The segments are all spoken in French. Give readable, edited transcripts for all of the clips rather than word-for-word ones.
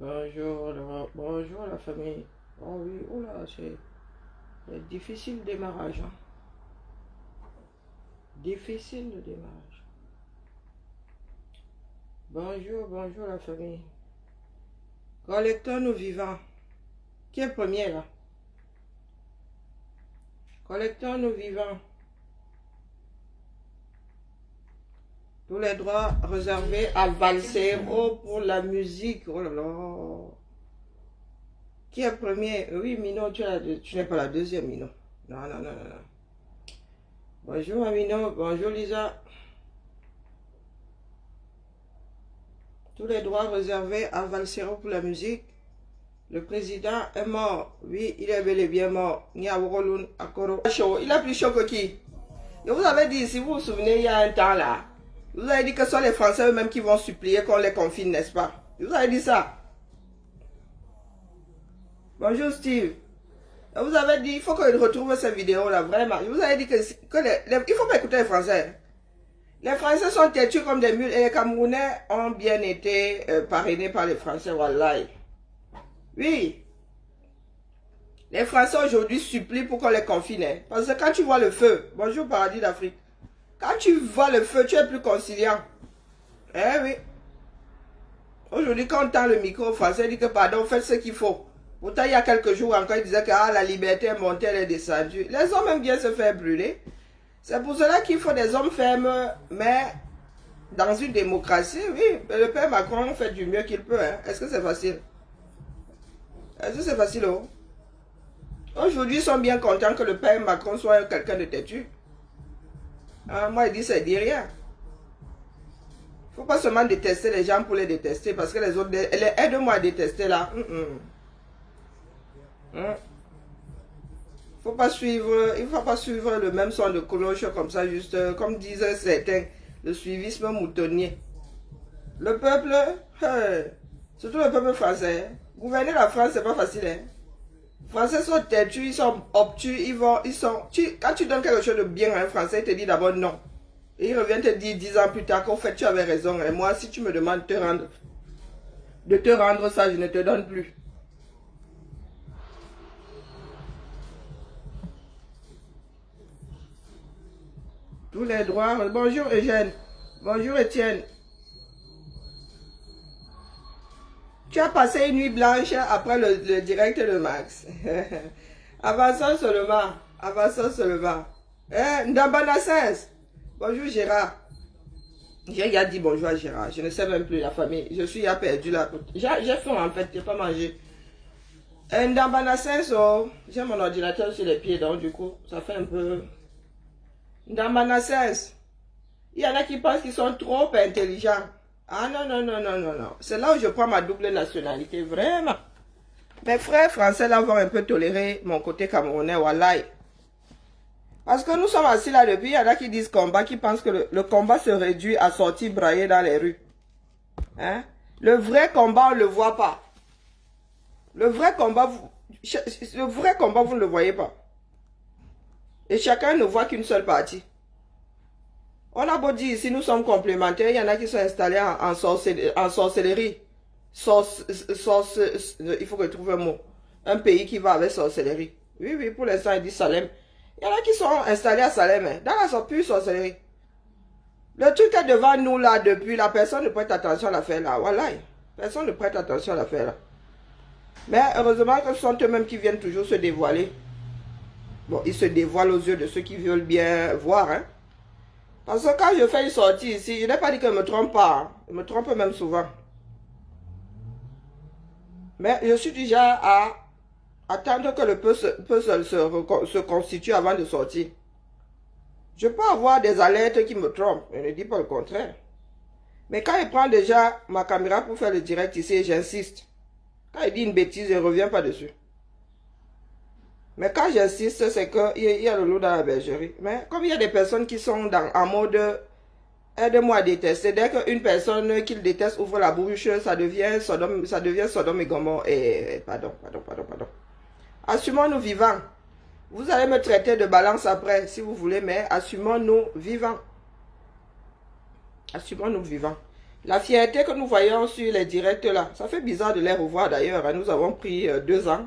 Bonjour la famille. Oh oui, oula, c'est difficile le démarrage. Hein. Difficile le démarrage. Bonjour la famille. Collectons nos vivants. Qui est premier là? Collectons nos vivants. Tous les droits réservés à Valsero pour la musique. Oh là là. Qui est premier? Oui, Mino, tu n'es pas la deuxième, Mino. Non. Bonjour, Amino. Bonjour, Lisa. Tous les droits réservés à Valsero pour la musique. Le président est mort. Oui, il est bel et bien mort. Il a plus chaud que qui? Je vous avais dit, si vous vous souvenez, il y a un temps là, vous avez dit que ce sont les Français eux-mêmes qui vont supplier qu'on les confine, n'est-ce pas? Je vous avais dit ça. Bonjour Steve. Je vous avais dit, il faut que je retrouve cette vidéo là, vraiment. Je vous avais dit que il ne faut pas écouter les Français. Les Français sont têtus comme des mules et les Camerounais ont bien été parrainés par les Français, wallahi. Oui. Les Français aujourd'hui supplient pour qu'on les confine. Hein. Parce que quand tu vois le feu, bonjour paradis d'Afrique, quand tu vois le feu, tu es plus conciliant. Eh oui. Aujourd'hui, quand on tend le micro aux Français, il dit que pardon, faites ce qu'il faut. Pourtant, il y a quelques jours encore, il disait que la liberté est montée, elle est descendue. Les hommes aiment bien se faire brûler. C'est pour cela qu'il faut des hommes fermes, mais dans une démocratie, oui, le père Macron fait du mieux qu'il peut. Hein. Est-ce que c'est facile? Est-ce que c'est facile? Oh? Aujourd'hui, ils sont bien contents que le père Macron soit quelqu'un de têtu. Ah, moi, il dit, ça dit rien. Il ne faut pas seulement détester les gens pour les détester, parce que les autres, aide-moi à détester là. Il ne faut pas suivre le même son de cloche comme ça, juste comme disaient certains, le suivisme moutonnier. Le peuple, surtout le peuple français, gouverner la France, c'est pas facile. Hein. Les Français sont têtus, ils sont obtus, quand tu donnes quelque chose de bien à un Français, il te dit d'abord non. Et il revient te dire 10 ans plus tard qu'en fait tu avais raison. Et moi, si tu me demandes de te rendre ça, je ne te donne plus. Tous les droits. Bonjour Eugène. Bonjour Étienne. Tu as passé une nuit blanche après le direct de Max. Avançons seulement. Ndambana 16. Bonjour Gérard. J'ai déjà dit bonjour à Gérard. Je ne sais même plus la famille. Je suis perdu là. J'ai faim en fait. Je n'ai pas mangé. Ndambana 16. Oh, j'ai mon ordinateur sur les pieds. Donc du coup, ça fait un peu... Ndambana 16. Il y en a qui pensent qu'ils sont trop intelligents. Ah non. C'est là où je prends ma double nationalité, vraiment. Mes frères français là vont un peu tolérer mon côté camerounais, wallahi. Parce que nous sommes assis là depuis, il y en a qui disent combat, qui pensent que le combat se réduit à sortir brailler dans les rues. Hein? Le vrai combat, on ne le voit pas. Le vrai combat, vous ne le voyez pas. Et chacun ne voit qu'une seule partie. On a beau dire ici, nous sommes complémentaires, il y en a qui sont installés en sorcellerie. Il faut que je trouve un mot. Un pays qui va avec sorcellerie. Oui, pour l'instant, il dit Salem. Il y en a qui sont installés à Salem, hein, dans la pure sorcellerie. Le truc est devant nous là, depuis, la personne ne prête attention à l'affaire là. Voilà. Personne ne prête attention à l'affaire là. Mais heureusement que ce sont eux-mêmes qui viennent toujours se dévoiler. Bon, ils se dévoilent aux yeux de ceux qui veulent bien voir, hein. Parce que quand je fais une sortie ici, je n'ai pas dit que je ne me trompe pas. Hein. Je me trompe même souvent. Mais je suis déjà à attendre que le puzzle se constitue avant de sortir. Je peux avoir des alertes qui me trompent. Je ne dis pas le contraire. Mais quand il prend déjà ma caméra pour faire le direct ici, j'insiste. Quand il dit une bêtise, je ne reviens pas dessus. Mais quand j'insiste, c'est qu'il y a le loup dans la bergerie. Mais comme il y a des personnes qui sont en mode aide-moi à détester, dès qu'une personne qu'il déteste ouvre la bouche, ça devient Sodome et Gomorrhe. Pardon. Assumons-nous vivants. Vous allez me traiter de balance après, si vous voulez, mais assumons-nous vivants. Assumons-nous vivants. La fierté que nous voyons sur les directs là, ça fait bizarre de les revoir d'ailleurs, hein. Nous avons pris 2 ans.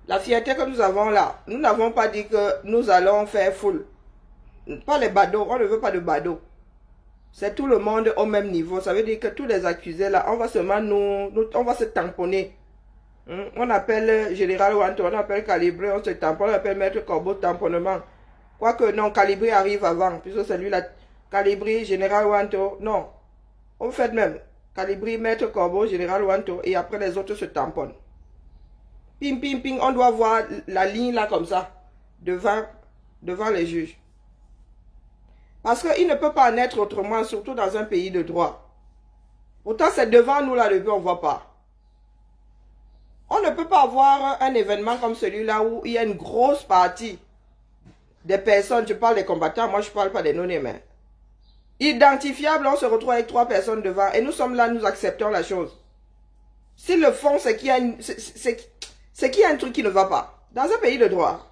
La fierté que nous avons là, nous n'avons pas dit que nous allons faire full. Pas les badauds, on ne veut pas de badauds. C'est tout le monde au même niveau. Ça veut dire que tous les accusés là, on va seulement on va se tamponner. On appelle Général Wanto, on appelle Calibré, on se tamponne, on appelle Maître Corbeau, tamponnement. Quoique non, Calibré arrive avant, puisque c'est lui là. Calibré, Général Wanto, non. On fait même. Calibré, Maître Corbeau, Général Wanto, et après les autres se tamponnent. Ping, ping, ping, on doit voir la ligne là comme ça, devant les juges. Parce qu'il ne peut pas en être autrement, surtout dans un pays de droit. Pourtant, c'est devant nous là, depuis on ne voit pas. On ne peut pas avoir un événement comme celui-là où il y a une grosse partie des personnes, je parle des combattants, moi je ne parle pas des non-humains. Identifiables, on se retrouve avec 3 personnes devant et nous sommes là, nous acceptons la chose. Si le fond, c'est qu'il y a un truc qui ne va pas. Dans un pays de droit.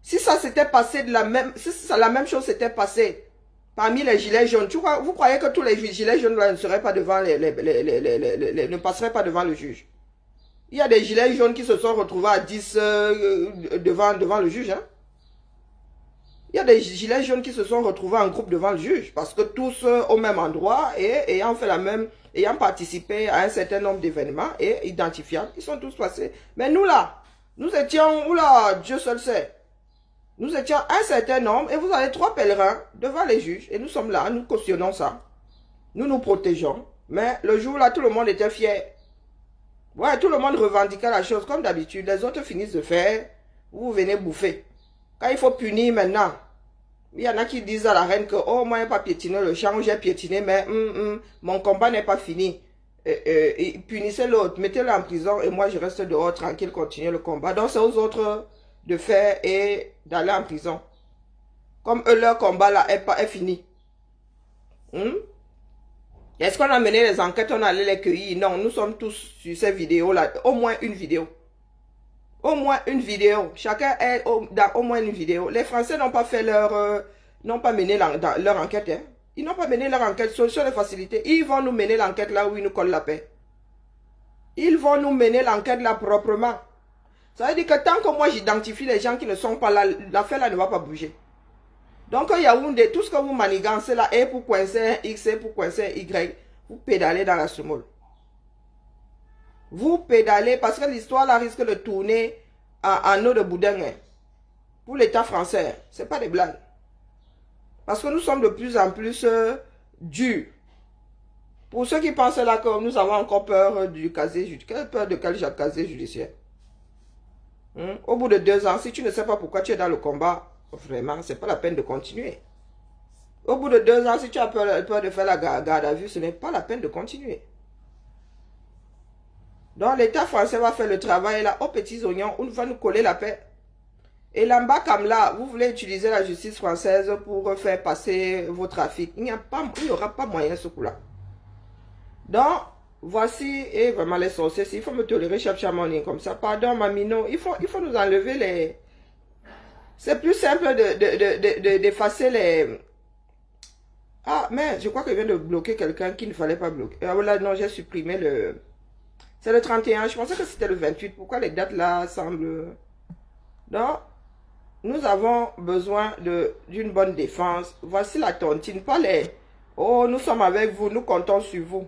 Si ça s'était passé la même chose s'était passée parmi les gilets jaunes, vous croyez que tous les gilets jaunes là ne seraient pas devant ne passeraient pas devant le juge? Il y a des gilets jaunes qui se sont retrouvés à 10 devant le juge. Hein? Il y a des gilets jaunes qui se sont retrouvés en groupe devant le juge parce que tous au même endroit et ayant participé à un certain nombre d'événements et identifiables, ils sont tous passés. Mais nous là, nous étions, oula, Dieu seul sait. Nous étions un certain nombre et vous avez 3 pèlerins devant les juges et nous sommes là, nous cautionnons ça. Nous nous protégeons. Mais le jour là, tout le monde était fier. Ouais, tout le monde revendiquait la chose comme d'habitude. Les autres finissent de faire, vous venez bouffer. Quand il faut punir maintenant, il y en a qui disent à la reine que, oh, moi, je n'ai pas piétiné le champ, j'ai piétiné, mais mon combat n'est pas fini. Punissez l'autre, mettez-le en prison et moi, je reste dehors tranquille, continuer le combat. Donc, c'est aux autres de faire et d'aller en prison. Comme eux, leur combat là est fini. Est-ce qu'on a mené les enquêtes, on allait les cueillir? Non, nous sommes tous sur ces vidéos-là. Au moins une vidéo. Au moins une vidéo. Chacun est dans au moins une vidéo. Les Français n'ont pas fait n'ont pas mené leur enquête. Hein. Ils n'ont pas mené leur enquête sur les facilités. Ils vont nous mener l'enquête là où ils nous collent la paix. Ils vont nous mener l'enquête là proprement. Ça veut dire que tant que moi j'identifie les gens qui ne sont pas là, l'affaire là ne va pas bouger. Donc, Yaoundé, tout ce que vous manigancez là, est pour coincer X, est pour coincer Y, vous pédalez dans la semoule. Vous pédalez parce que l'histoire là risque de tourner en eau de boudin. Hein. Pour l'État français, ce n'est pas des blagues. Parce que nous sommes de plus en plus durs. Pour ceux qui pensent là que nous avons encore peur du casier judiciaire, peur de quel casier judiciaire? Au bout de 2 ans, si tu ne sais pas pourquoi tu es dans le combat, vraiment, c'est pas la peine de continuer. Au bout de 2 ans, si tu as peur de faire la garde à vue, ce n'est pas la peine de continuer. Donc, l'État français va faire le travail là, aux petits oignons, où il va nous coller la paix. Et là-bas, comme là, vous voulez utiliser la justice française pour faire passer vos trafics. Il n'y aura pas moyen ce coup-là. Donc, voici, et vraiment les sorciers, il faut me tolérer Chapchamoning comme ça. Pardon, Mamino, il faut nous enlever les... C'est plus simple d'effacer les... Ah, mais je crois que je viens de bloquer quelqu'un qui ne fallait pas bloquer. Ah, voilà, non, j'ai supprimé le... C'est le 31, je pensais que c'était le 28. Pourquoi les dates là semblent... Donc, nous avons besoin d'une bonne défense. Voici la tontine, pas les... Oh, nous sommes avec vous, nous comptons sur vous.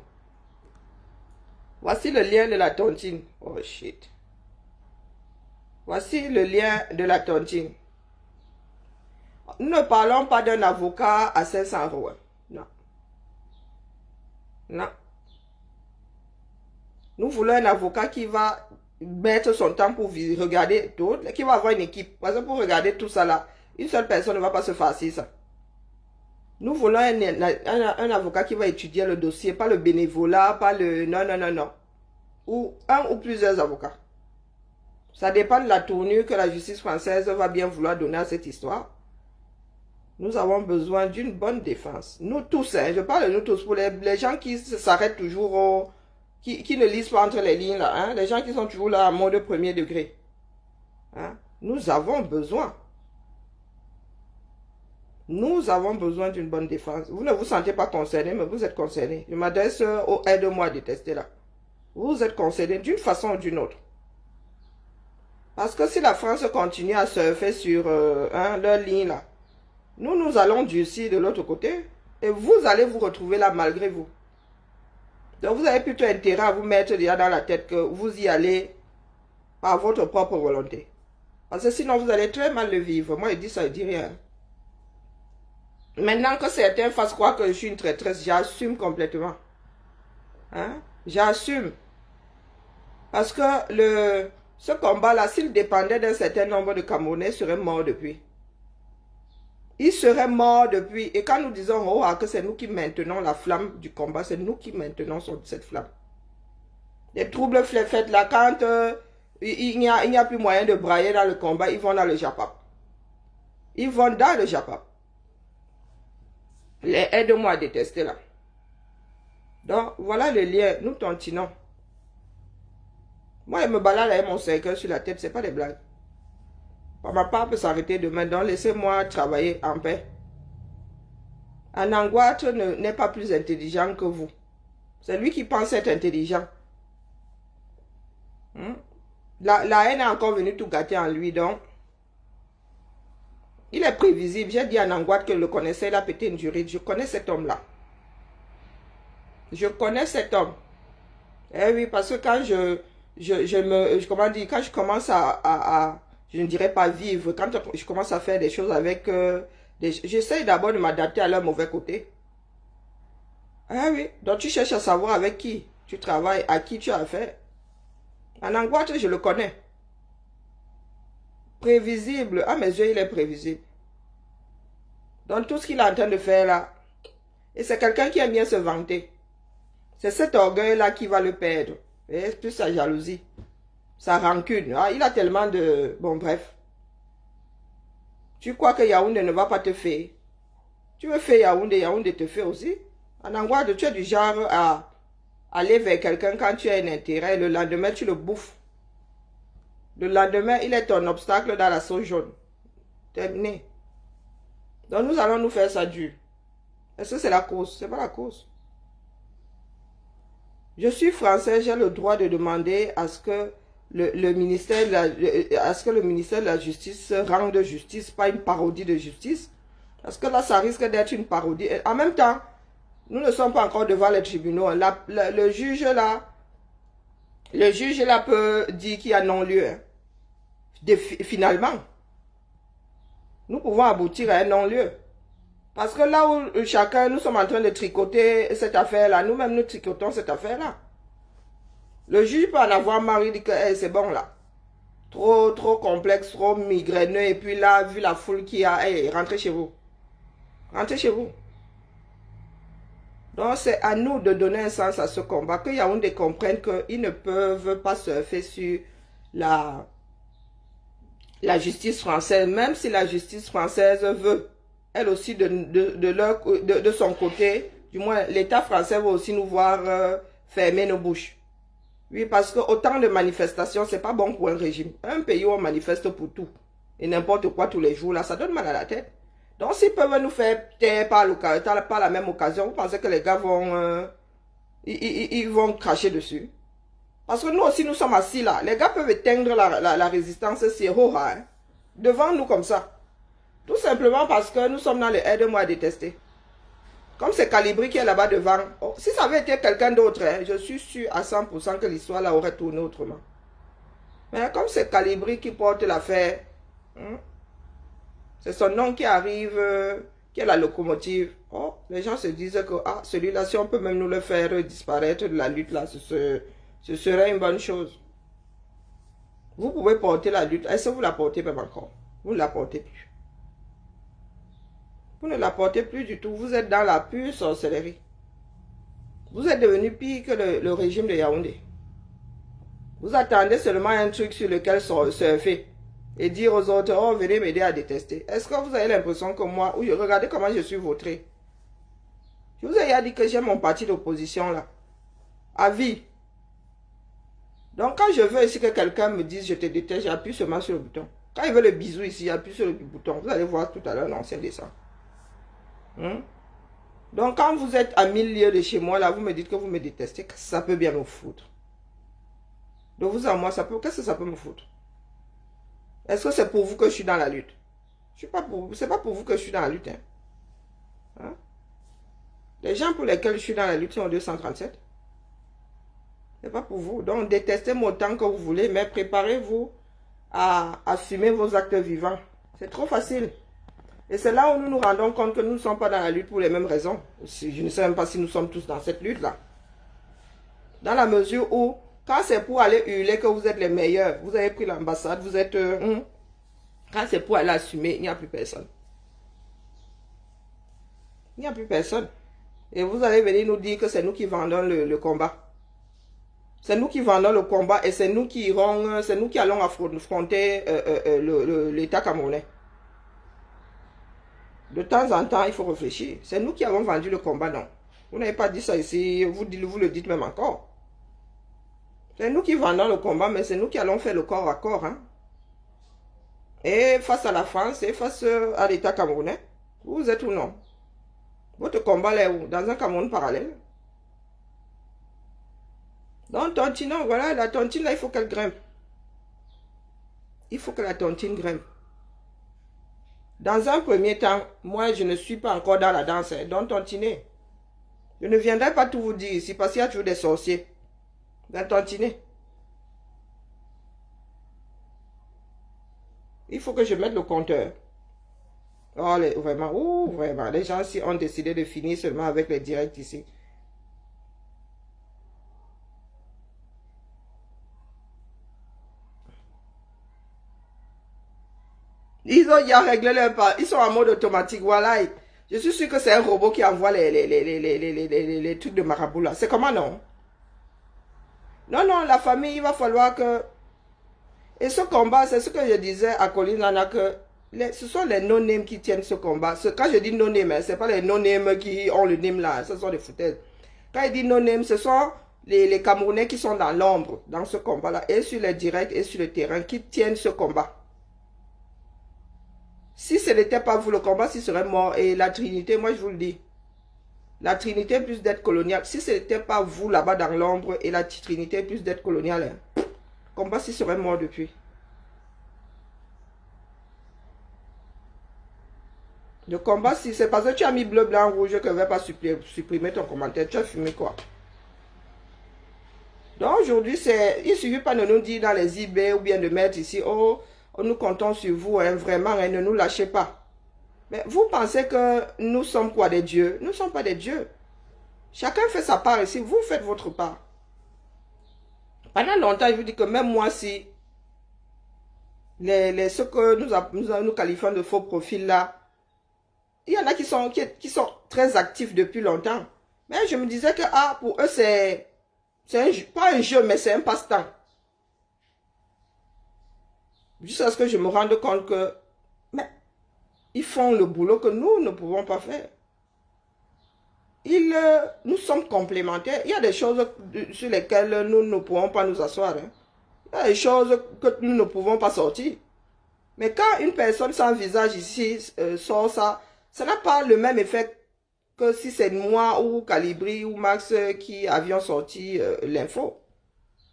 Voici le lien de la tontine. Oh, shit. Voici le lien de la tontine. Nous ne parlons pas d'un avocat à 500 €. Non. Non. Nous voulons un avocat qui va mettre son temps pour regarder tout, qui va avoir une équipe. Parce que pour regarder tout ça là, une seule personne ne va pas se farcir ça. Nous voulons un avocat qui va étudier le dossier, pas le bénévolat, pas le... Non, non, non, non. Ou un ou plusieurs avocats. Ça dépend de la tournure que la justice française va bien vouloir donner à cette histoire. Nous avons besoin d'une bonne défense. Nous tous, hein, je parle de nous tous, pour les gens qui s'arrêtent toujours, qui ne lisent pas entre les lignes, là, hein, les gens qui sont toujours là en mode premier degré. Hein, nous avons besoin. Nous avons besoin d'une bonne défense. Vous ne vous sentez pas concerné, mais vous êtes concerné. Je m'adresse aux aide-moi à détester là. Vous êtes concerné d'une façon ou d'une autre. Parce que si la France continue à surfer sur leur ligne là, nous allons durcir de l'autre côté et vous allez vous retrouver là malgré vous. Donc vous avez plutôt intérêt à vous mettre déjà dans la tête que vous y allez par votre propre volonté. Parce que sinon vous allez très mal le vivre. Moi je dis ça, je dis rien. Maintenant que certains fassent croire que je suis une traîtresse, j'assume complètement. Hein? J'assume. Parce que ce combat-là, s'il dépendait d'un certain nombre de Camerounais, il serait mort depuis. Il serait mort depuis. Et quand nous disons oh, que c'est nous qui maintenons la flamme du combat, c'est nous qui maintenons cette flamme. Les troubles faits là, quand il n'y a plus moyen de brailler dans le combat, ils vont dans le Japap. Ils vont dans le Japap. Aide-moi à détester là. Donc, voilà le lien. Nous tontinons. Moi, je me balade avec mon cercueil sur la tête, c'est pas des blagues. Ma part peut s'arrêter demain, donc laissez-moi travailler en paix. Anangwat n'est pas plus intelligent que vous. C'est lui qui pense être intelligent. La haine est encore venue tout gâter en lui, donc. Il est prévisible. J'ai dit à Anangwat que je le connaissais, il a pété une juride. Je connais cet homme-là. Je connais cet homme. Eh oui, parce que quand quand je commence je ne dirais pas vivre, quand je commence à faire des choses avec, j'essaie d'abord de m'adapter à leur mauvais côté. Ah oui, donc tu cherches à savoir avec qui tu travailles, à qui tu as affaire. Anangwat, je le connais. Prévisible, à mes yeux, il est prévisible. Donc tout ce qu'il est en train de faire là, et c'est quelqu'un qui aime bien se vanter. C'est cet orgueil-là qui va le perdre. Et plus sa jalousie, sa rancune. Ah, il a tellement de... Bon, bref. Tu crois que Yaoundé ne va pas te faire? Tu veux faire Yaoundé, Yaoundé te fait aussi. Anangwat, tu es du genre à aller vers quelqu'un quand tu as un intérêt. Le lendemain, tu le bouffes. Le lendemain, il est ton obstacle dans la sauce jaune. Terminé. Donc, nous allons nous faire ça dur. Est-ce que c'est la cause? C'est pas la cause. Je suis français, j'ai le droit de demander à ce que le ministère de la Justice rende justice, pas une parodie de justice. Parce que là, ça risque d'être une parodie. Et en même temps, nous ne sommes pas encore devant les tribunaux. Le juge là peut dire qu'il y a non-lieu. Finalement, nous pouvons aboutir à un non-lieu. Parce que là où chacun, nous sommes en train de tricoter cette affaire-là, nous-mêmes nous tricotons cette affaire-là. Le juge peut en avoir marre, il dit que hey, c'est bon là. Trop complexe, trop migraineux. Et puis là, vu la foule qu'il y a, hey, rentrez chez vous. Rentrez chez vous. Donc c'est à nous de donner un sens à ce combat. Que Yaoundé comprenne qu'ils ne peuvent pas surfer sur la justice française. Même si la justice française veut, elle aussi de son côté, du moins l'État français va aussi nous voir fermer nos bouches. Oui, parce que autant de manifestations, c'est pas bon pour un régime. Un pays où on manifeste pour tout et n'importe quoi tous les jours, là, ça donne mal à la tête. Donc, s'ils peuvent nous faire taire par la même occasion, vous pensez que les gars vont, ils vont cracher dessus? Parce que nous aussi, nous sommes assis là. Les gars peuvent éteindre la résistance Sierra, hein, devant nous comme ça. Tout simplement parce que nous sommes dans le aide-moi à détester. Comme c'est Calibri qui est là-bas devant. Oh, si ça avait été quelqu'un d'autre, hein, je suis sûr à 100% que l'histoire là aurait tourné autrement. Mais comme c'est Calibri qui porte l'affaire, c'est son nom qui arrive, qui est la locomotive. Oh, les gens se disent que celui-là, si on peut même nous le faire disparaître de la lutte là, ce serait une bonne chose. Vous pouvez porter la lutte. Est-ce que vous la portez même encore? Vous ne la portez plus. Vous ne la portez plus du tout. Vous êtes dans la pure sorcellerie. Vous êtes devenu pire que le régime de Yaoundé. Vous attendez seulement un truc sur lequel surfer et dire aux autres, oh, venez m'aider à détester. Est-ce que vous avez l'impression que moi, regardez comment je suis vautré. Je vous ai dit que j'ai mon parti d'opposition là. À vie. Donc quand je veux ici que quelqu'un me dise je te déteste, j'appuie seulement sur le bouton. Quand il veut le bisou ici, j'appuie sur le bouton. Vous allez voir tout à l'heure l'ancien dessin. Hein? Donc, quand vous êtes à 1000 lieues de chez moi, là, vous me dites que vous me détestez, ça peut bien me foutre. De vous à moi, qu'est-ce que ça peut me foutre? Est-ce que c'est pour vous que je suis dans la lutte? C'est pas pour vous que je suis dans la lutte. Hein? Hein? Les gens pour lesquels je suis dans la lutte sont au 237. C'est pas pour vous. Donc, détestez-moi autant que vous voulez, mais préparez-vous à assumer vos actes vivants. C'est trop facile. Et c'est là où nous nous rendons compte que nous ne sommes pas dans la lutte pour les mêmes raisons. Je ne sais même pas si nous sommes tous dans cette lutte-là. Dans la mesure où, quand c'est pour aller hurler que vous êtes les meilleurs, vous avez pris l'ambassade, vous êtes... quand c'est pour aller assumer, il n'y a plus personne. Il n'y a plus personne. Et vous allez venir nous dire que c'est nous qui vendons le combat. C'est nous qui vendons le combat et c'est nous qui irons, c'est nous qui allons affronter l'État camerounais. De temps en temps, il faut réfléchir. C'est nous qui avons vendu le combat, non? Vous n'avez pas dit ça ici, vous le dites même encore. C'est nous qui vendons le combat, mais c'est nous qui allons faire le corps à corps. Hein? Et face à la France et face à l'État camerounais, vous êtes où non? Votre combat est où? Dans un Cameroun parallèle? Donc, tontine, voilà, la tontine, là, il faut qu'elle grimpe. Il faut que la tontine grimpe. Dans un premier temps, moi, je ne suis pas encore dans la danse. Hein, donc, tontiner. Je ne viendrai pas tout vous dire ici, parce qu'il y a toujours des sorciers. Dans tontiner. Il faut que je mette le compteur. Oh, vraiment, les gens ici ont décidé de finir seulement avec les directs ici. Ils ont déjà réglé leur part. Ils sont en mode automatique. Voilà. Je suis sûr que c'est un robot qui envoie les trucs de marabout là. C'est comment non? Non, non, la famille, il va falloir que... Et ce combat, c'est ce que je disais à Colline Lana, que ce sont les no-names qui tiennent ce combat. Quand je dis no-name, ce n'est pas les no-names qui ont le name là. Ce sont des foutaises. Quand il dit no-name, ce sont les Camerounais qui sont dans l'ombre, dans ce combat-là, et sur les directs et sur le terrain, qui tiennent ce combat. Si ce n'était pas vous, le combat, s'il serait mort. Et la Trinité, moi je vous le dis, la Trinité plus d'être coloniale. Si ce n'était pas vous là-bas dans l'ombre et la Trinité plus d'être coloniale, le combat, s'il serait mort depuis. Le combat, si c'est parce que tu as mis bleu, blanc, rouge que je ne vais pas supprimer ton commentaire. Tu as fumé quoi? Donc aujourd'hui, il ne suffit pas de nous dire dans les eBay ou bien de mettre ici, oh, nous comptons sur vous, hein, vraiment, hein, ne nous lâchez pas. Mais vous pensez que nous sommes quoi, des dieux? Nous ne sommes pas des dieux. Chacun fait sa part ici, vous faites votre part. Pendant longtemps, je vous dis que même moi, si ceux que nous qualifions de faux profils là, il y en a qui sont très actifs depuis longtemps. Mais je me disais que pour eux, c'est pas un jeu, mais c'est un passe-temps. Jusqu'à ce que je me rende compte que ils font le boulot que nous ne pouvons pas faire. Nous sommes complémentaires. Il y a des choses sur lesquelles nous ne pouvons pas nous asseoir. Hein. Il y a des choses que nous ne pouvons pas sortir. Mais quand une personne sans visage ici sort ça, ça n'a pas le même effet que si c'est moi ou Calibri ou Max qui avions sorti l'info.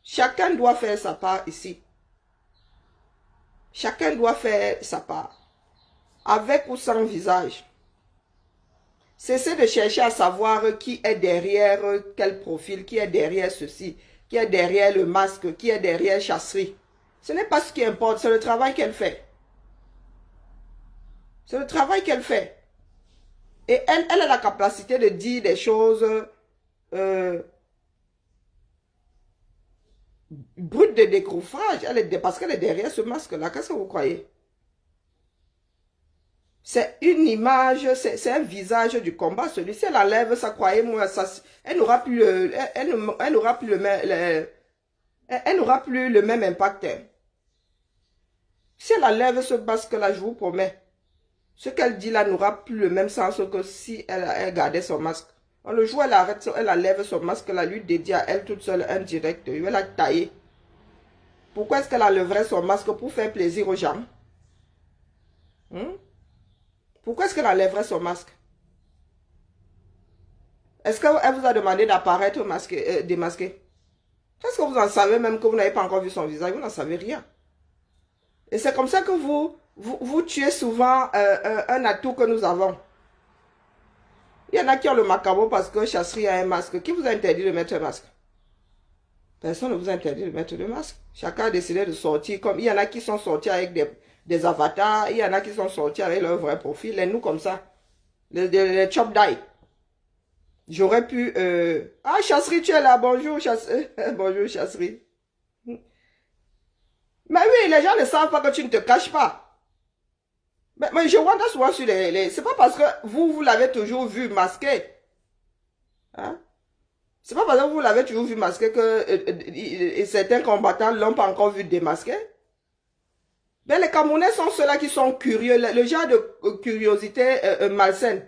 Chacun doit faire sa part ici. Chacun doit faire sa part. Avec ou sans visage. Cessez de chercher à savoir qui est derrière quel profil, qui est derrière ceci, qui est derrière le masque, qui est derrière chasserie. Ce n'est pas ce qui importe, c'est le travail qu'elle fait. C'est le travail qu'elle fait. Et elle a la capacité de dire des choses brutes de décroufrage. Parce qu'elle est derrière ce masque-là. Qu'est-ce que vous croyez? C'est une image, c'est un visage du combat. Celui-ci, elle enlève ça, croyez-moi, elle n'aura plus le même impact. Hein. Si elle enlève ce masque-là, je vous promets, ce qu'elle dit là n'aura plus le même sens que si elle gardait son masque. Le jour où elle enlève son masque, là, lui dédie à elle toute seule un direct. Il va la tailler. Pourquoi est-ce qu'elle enlèverait son masque pour faire plaisir aux gens? Pourquoi est-ce qu'elle enlèverait son masque? Est-ce qu'elle vous a demandé d'apparaître démasqué? Est-ce que vous en savez même que vous n'avez pas encore vu son visage? Vous n'en savez rien. Et c'est comme ça que vous tuez souvent un atout que nous avons. Il y en a qui ont le macabre parce que Chasserie a un masque. Qui vous a interdit de mettre un masque? Personne ne vous a interdit de mettre le masque. Chacun a décidé de sortir comme... Il y en a qui sont sortis avec des avatars. Il y en a qui sont sortis avec leur vrai profil. Et nous comme ça. Les chop die. J'aurais pu... Ah, Chasserie, tu es là. Bonjour, Chasserie. Bonjour, Chasserie. Mais oui, les gens ne savent pas que tu ne te caches pas. Mais je vois souvent sur les... C'est pas parce que vous l'avez toujours vu masqué. Hein? C'est pas parce que vous l'avez toujours vu masqué que certains combattants l'ont pas encore vu démasqué. Mais les Camerounais sont ceux-là qui sont curieux. Le genre de curiosité malsaine.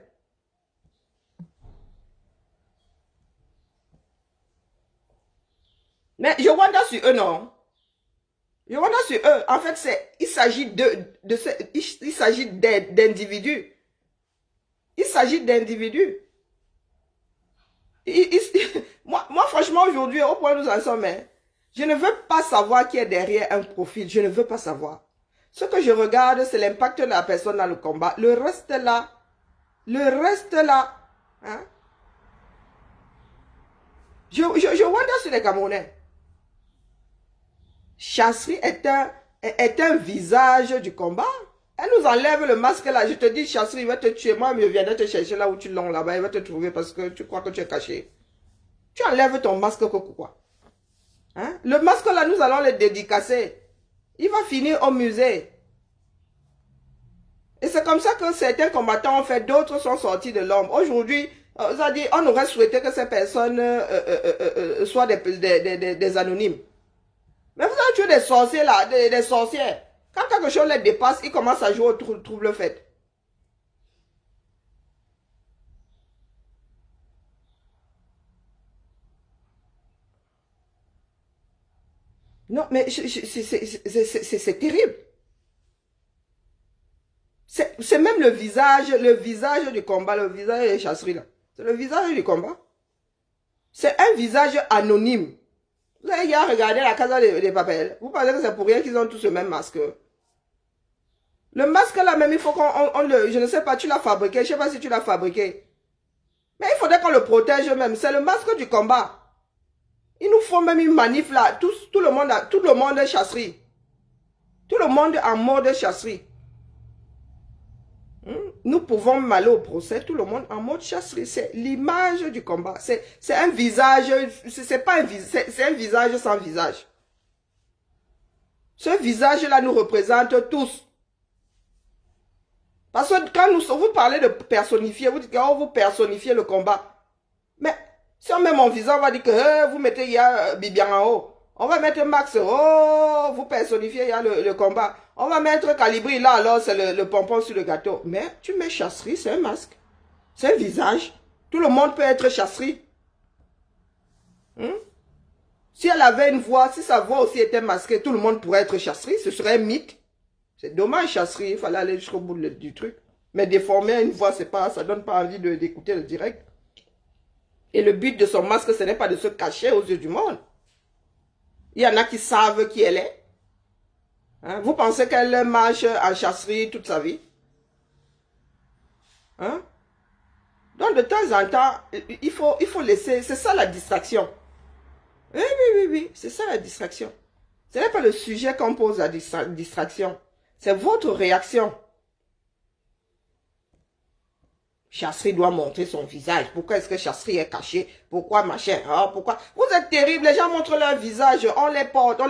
Mais je wonder sur eux, non? Je wonder sur eux. En fait, il s'agit il s'agit d'individus. Il s'agit d'individus. Moi, franchement, aujourd'hui, au point où nous en sommes, hein, je ne veux pas savoir qui est derrière un profil. Je ne veux pas savoir. Ce que je regarde, c'est l'impact de la personne dans le combat. Le reste là. Hein? Je wonder sur les Camerounais. Chasserie est un visage du combat. Elle nous enlève le masque là. Je te dis, Chasserie, il va te tuer. Moi, je viendrai te chercher là où tu l'as là-bas. Il va te trouver parce que tu crois que tu es caché. Tu enlèves ton masque quoi? Hein? Le masque là, nous allons le dédicacer. Il va finir au musée. Et c'est comme ça que certains combattants ont fait, d'autres sont sortis de l'ombre. Aujourd'hui, on aurait souhaité que ces personnes soient des anonymes. Mais vous avez tué des sorciers là, des sorcières. Quand quelque chose les dépasse, ils commencent à jouer au trouble fait. Non, mais c'est terrible. C'est même le visage du combat, le visage des chasseries là. C'est le visage du combat. C'est un visage anonyme. Vous avez déjà regardé la Casa des Papel. Vous pensez que c'est pour rien qu'ils ont tous le même masque. Le masque là même, il faut qu'on le... Je ne sais pas, tu l'as fabriqué. Je ne sais pas si tu l'as fabriqué. Mais il faudrait qu'on le protège même. C'est le masque du combat. Il nous faut même une manif là. Tout le monde est chasserie. Tout le monde en mode chasserie. Nous pouvons aller au procès, tout le monde en mode chasserie. C'est l'image du combat. C'est un visage, c'est pas un visage, c'est un visage sans visage. Ce visage-là nous représente tous. Parce que quand vous parlez de personnifier, vous dites que oh, vous personnifiez le combat. Mais si on met mon visage, on va dire que vous mettez il y a Bibian en haut. On va mettre Max, oh, vous personnifiez, il y a le combat. On va mettre Calibri, là, alors, c'est le pompon sur le gâteau. Mais tu mets chasserie, c'est un masque. C'est un visage. Tout le monde peut être chasserie. Si elle avait une voix, si sa voix aussi était masquée, tout le monde pourrait être chasserie. Ce serait un mythe. C'est dommage, chasserie. Il fallait aller jusqu'au bout du truc. Mais déformer une voix, ça donne pas envie d'écouter le direct. Et le but de son masque, ce n'est pas de se cacher aux yeux du monde. Il y en a qui savent qui elle est. Hein? Vous pensez qu'elle marche en chasserie toute sa vie? Hein? Donc de temps en temps, il faut laisser... C'est ça la distraction. Oui, c'est ça la distraction. Ce n'est pas le sujet qu'on pose la distraction. C'est votre réaction. Chasserie doit montrer son visage. Pourquoi est-ce que Chasserie est cachée? Pourquoi machin? Oh, pourquoi? Vous êtes terribles. Les gens montrent leur visage. On les porte.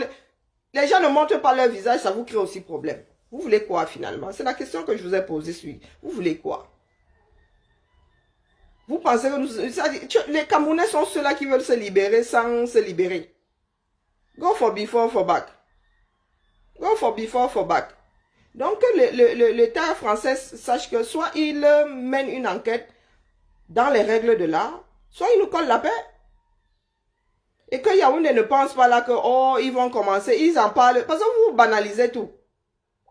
Les gens ne montrent pas leur visage. Ça vous crée aussi problème. Vous voulez quoi finalement? C'est la question que je vous ai posée. Vous voulez quoi? Vous pensez que les Camerounais sont ceux-là qui veulent se libérer sans se libérer. Go for before, for back. Go for before, for back. Donc, l'État français sache que soit il mène une enquête dans les règles de l'art, soit il nous colle la paix. Et que Yaoundé ne pense pas là que, oh, ils vont commencer, ils en parlent, parce que vous banalisez tout.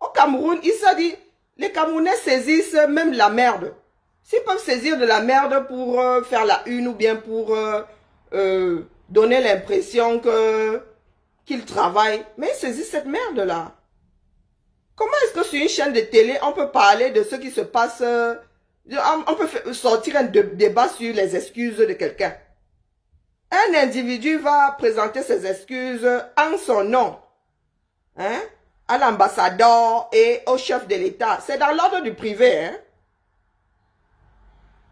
Au Cameroun, il s'est dit, les Camerounais saisissent même la merde. S'ils peuvent saisir de la merde pour faire la une ou bien pour donner l'impression que qu'ils travaillent, mais ils saisissent cette merde-là. Comment est-ce que sur une chaîne de télé, on peut parler de ce qui se passe, on peut sortir un débat sur les excuses de quelqu'un? Un individu va présenter ses excuses en son nom, hein, à l'ambassadeur et au chef de l'État. C'est dans l'ordre du privé, hein.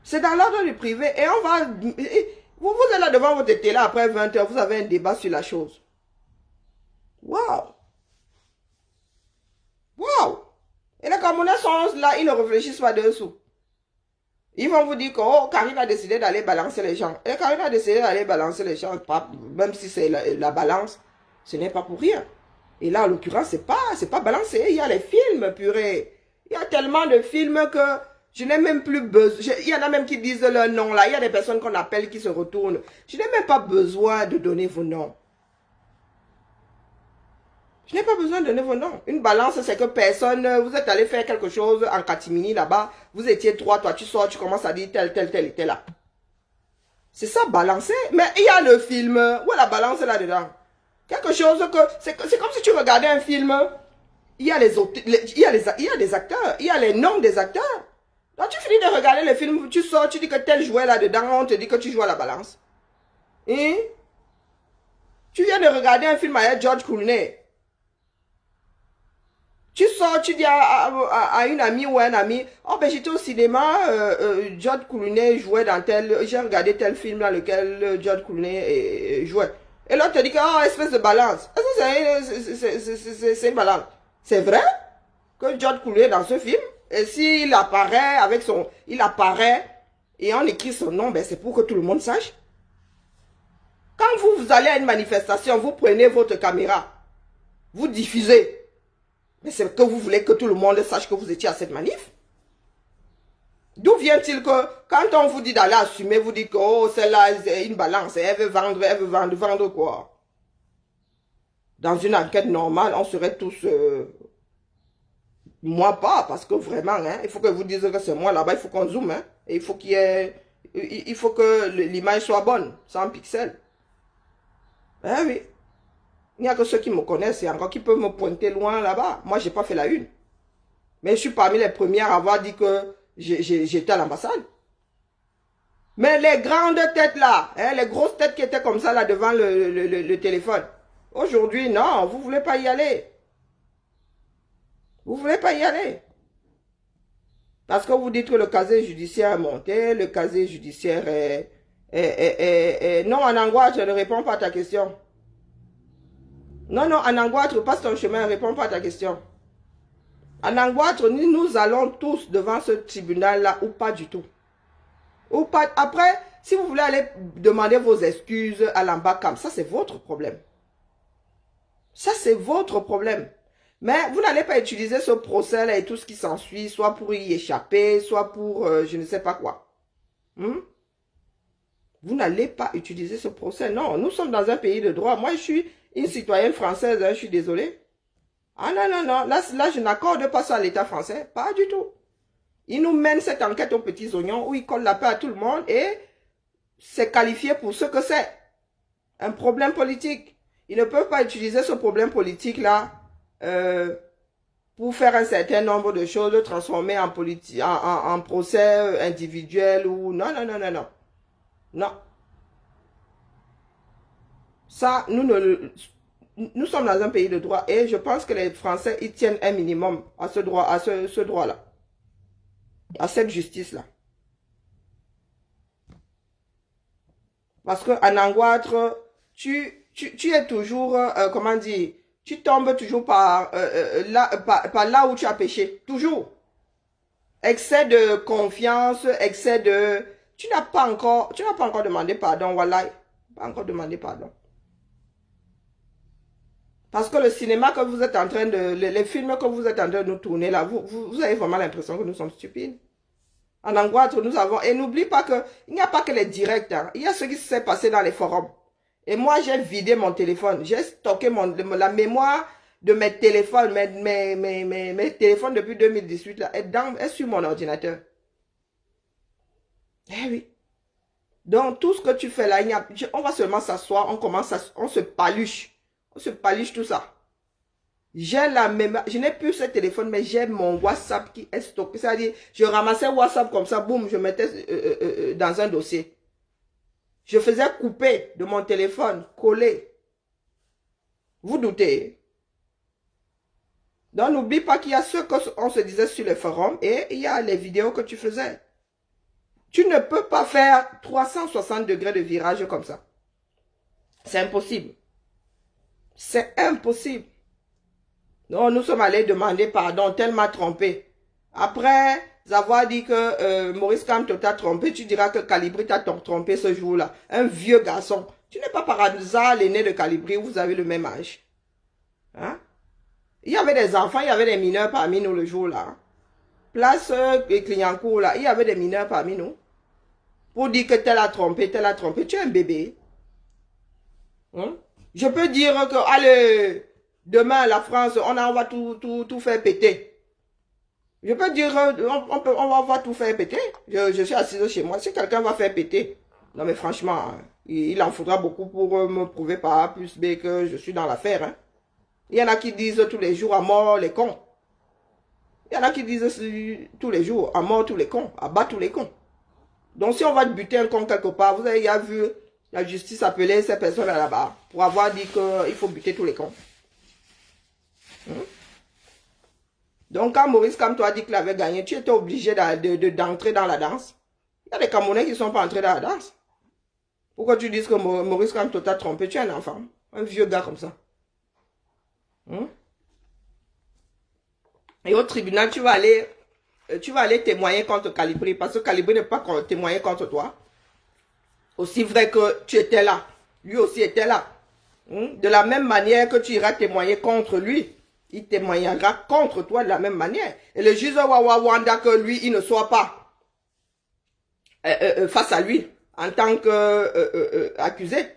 C'est dans l'ordre du privé et on va... Vous êtes là devant votre télé après 20 heures, vous avez un débat sur la chose. Waouh! Waouh! Et les Camerounais sont là, ils ne réfléchissent pas dessous. Ils vont vous dire que oh, Karine a décidé d'aller balancer les gens. Et Karine a décidé d'aller balancer les gens, même si c'est la balance, ce n'est pas pour rien. Et là, en l'occurrence, c'est pas balancé. Il y a les films, purée. Il y a tellement de films que je n'ai même plus besoin. Il y en a même qui disent leur nom là. Il y a des personnes qu'on appelle qui se retournent. Je n'ai même pas besoin de donner vos noms. Je n'ai pas besoin de donner vos noms. Une balance, c'est que personne, vous êtes allé faire quelque chose en catimini là-bas, vous étiez trois, toi tu sors, tu commences à dire tel était là. C'est ça, balancer. Mais il y a le film, où est la balance là-dedans? Quelque chose que, c'est comme si tu regardais un film, il y a il y a des acteurs, il y a les noms des acteurs. Donc tu finis de regarder le film, tu sors, tu dis que tel jouait là-dedans, on te dit que tu joues à la balance. Et tu viens de regarder un film avec George Clooney. Tu sors, tu dis à une amie ou à un ami, oh ben j'étais au cinéma, George Clooney jouait dans j'ai regardé tel film dans lequel George Clooney jouait. Et l'autre te dit que, oh, espèce de balance. C'est une balance. C'est vrai que George Clooney est dans ce film, et s'il apparaît avec il apparaît, et on écrit son nom, ben c'est pour que tout le monde sache. Quand vous allez à une manifestation, vous prenez votre caméra, vous diffusez. Mais c'est que vous voulez que tout le monde sache que vous étiez à cette manif. D'où vient-il que quand on vous dit d'aller assumer, vous dites que oh, celle-là est une balance, elle veut vendre quoi? Dans une enquête normale, on serait tous... moi pas, parce que vraiment, hein, il faut que vous disiez que c'est moi là-bas, il faut qu'on zoome. Hein, et il faut qu'il y ait... Il faut que l'image soit bonne, sans pixels. Eh oui. Il n'y a que ceux qui me connaissent et encore qui peuvent me pointer loin là-bas. Moi, je n'ai pas fait la une. Mais je suis parmi les premières à avoir dit que j'étais à l'ambassade. Mais les grandes têtes là, hein, les grosses têtes qui étaient comme ça là devant le téléphone. Aujourd'hui, non, vous ne voulez pas y aller. Vous ne voulez pas y aller. Parce que vous dites que le casier judiciaire est monté, le casier judiciaire est... Non, Anangwa, je ne réponds pas à ta question. Non, non, Anangouatre, passe ton chemin, réponds pas à ta question. Anangouatre, nous allons tous devant ce tribunal-là ou pas du tout. Ou pas. Après, si vous voulez aller demander vos excuses à l'ambacam, ça c'est votre problème. Ça c'est votre problème. Mais vous n'allez pas utiliser ce procès-là et tout ce qui s'ensuit, soit pour y échapper, soit pour je ne sais pas quoi. Vous n'allez pas utiliser ce procès. Non, nous sommes dans un pays de droit. Moi, je suis une citoyenne française, hein, je suis désolée. Ah non, non, non, là je n'accorde pas ça à l'État français, pas du tout. Ils nous mènent cette enquête aux petits oignons où ils collent la paix à tout le monde et c'est qualifié pour ce que c'est. Un problème politique. Ils ne peuvent pas utiliser ce problème politique-là pour faire un certain nombre de choses, le transformer en procès individuel ou... Non, non, non, non, non. Non. Ça, nous sommes dans un pays de droit et je pense que les Français, ils tiennent un minimum à ce droit, à ce droit-là. À cette justice-là. Parce que en Angoître, tu es toujours, comment dire, tu tombes toujours par là où tu as péché. Toujours. Excès de confiance, excès de... Tu n'as pas encore demandé pardon, voilà. Pas encore demandé pardon. Parce que le cinéma que vous êtes en train de... Les films que vous êtes en train de nous tourner là, vous avez vraiment l'impression que nous sommes stupides. En Angoître, nous avons... Et n'oublie pas que il n'y a pas que les directs. Hein. Il y a ce qui s'est passé dans les forums. Et moi, j'ai vidé mon téléphone. J'ai stocké la mémoire de mes téléphones. Mes téléphones depuis 2018 là, est sur mon ordinateur. Eh oui. Donc, tout ce que tu fais là, on va seulement s'asseoir, on se paluche. On se paluche tout ça. J'ai la même, je n'ai plus ce téléphone, mais j'ai mon WhatsApp qui est stocké. C'est-à-dire, je ramassais WhatsApp comme ça, boum, je mettais dans un dossier. Je faisais couper de mon téléphone, coller. Vous doutez? Donc, n'oublie pas qu'il y a ce qu'on se disait sur les forums et il y a les vidéos que tu faisais. Tu ne peux pas faire 360 degrés de virage comme ça. C'est impossible. C'est impossible. Donc, nous sommes allés demander pardon, tel m'a trompé. Après avoir dit que Maurice Kamto t'a trompé, tu diras que Calibri t'a trompé ce jour-là. Un vieux garçon. Tu n'es pas par hasard l'aîné de Calibri, vous avez le même âge. Hein? Il y avait des enfants, il y avait des mineurs parmi nous le jour-là. Place Clignancourt, là, il y avait des mineurs parmi nous. Pour dire que tel a trompé, tel a trompé. Tu es un bébé. Hein? Je peux dire que, allez, demain, la France, on va tout faire péter. Je peux dire, on va tout faire péter. Je suis assise chez moi. Si quelqu'un va faire péter, non mais franchement, il en faudra beaucoup pour me prouver par A plus B que je suis dans l'affaire. Hein. Il y en a qui disent tous les jours à mort les cons. Il y en a qui disent tous les jours à mort tous les cons, à bas tous les cons. Donc si on va buter un con quelque part, vous avez déjà vu la justice appeler ces personnes là-bas pour avoir dit qu'il faut buter tous les cons. Donc quand Maurice Kamto a dit qu'il avait gagné, tu étais obligé d'entrer dans la danse. Il y a des Camerounais qui ne sont pas entrés dans la danse. Pourquoi tu dis que Maurice Kamto t'a trompé? Tu es un enfant, un vieux gars comme ça. Et au tribunal, tu vas aller témoigner contre Calibri, parce que Calibri n'est pas témoigner contre toi. Aussi vrai que tu étais là, lui aussi était là. De la même manière que tu iras témoigner contre lui, il témoignera contre toi de la même manière. Et le juge Wanda que lui, il ne soit pas face à lui en tant qu'accusé.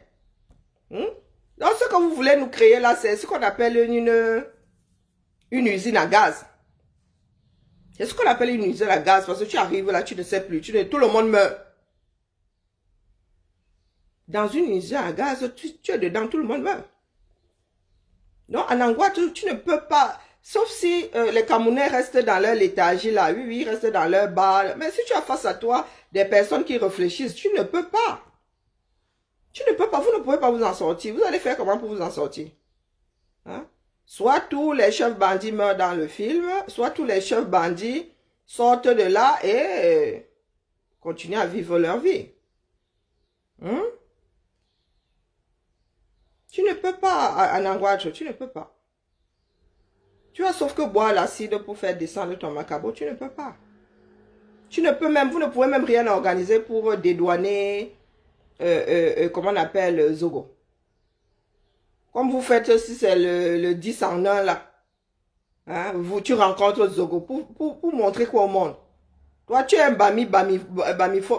Donc ce que vous voulez nous créer là, c'est ce qu'on appelle une usine à gaz. C'est ce qu'on appelle une usine à gaz, parce que tu arrives là, tu ne sais plus, tout le monde meurt. Dans une usine à gaz, tu es dedans, tout le monde meurt. Donc, en Angoisse, tu ne peux pas, sauf si les Camerounais restent dans leur léthargie là, oui, ils restent dans leur bar. Mais si tu as face à toi des personnes qui réfléchissent, tu ne peux pas. Tu ne peux pas, vous ne pouvez pas vous en sortir. Vous allez faire comment pour vous en sortir? Hein? Soit tous les chefs bandits meurent dans le film, soit tous les chefs bandits sortent de là et continuent à vivre leur vie. Tu ne peux pas, en Angoisse, tu ne peux pas. Tu as sauf que boire l'acide pour faire descendre ton macabo, tu ne peux pas. Tu ne peux même, vous ne pouvez même rien organiser pour dédouaner, comment on appelle, Zogo. Comme vous faites, si c'est le 10 en 1 là, hein, tu rencontres Zogo pour montrer quoi au monde. Toi, tu es un Bami,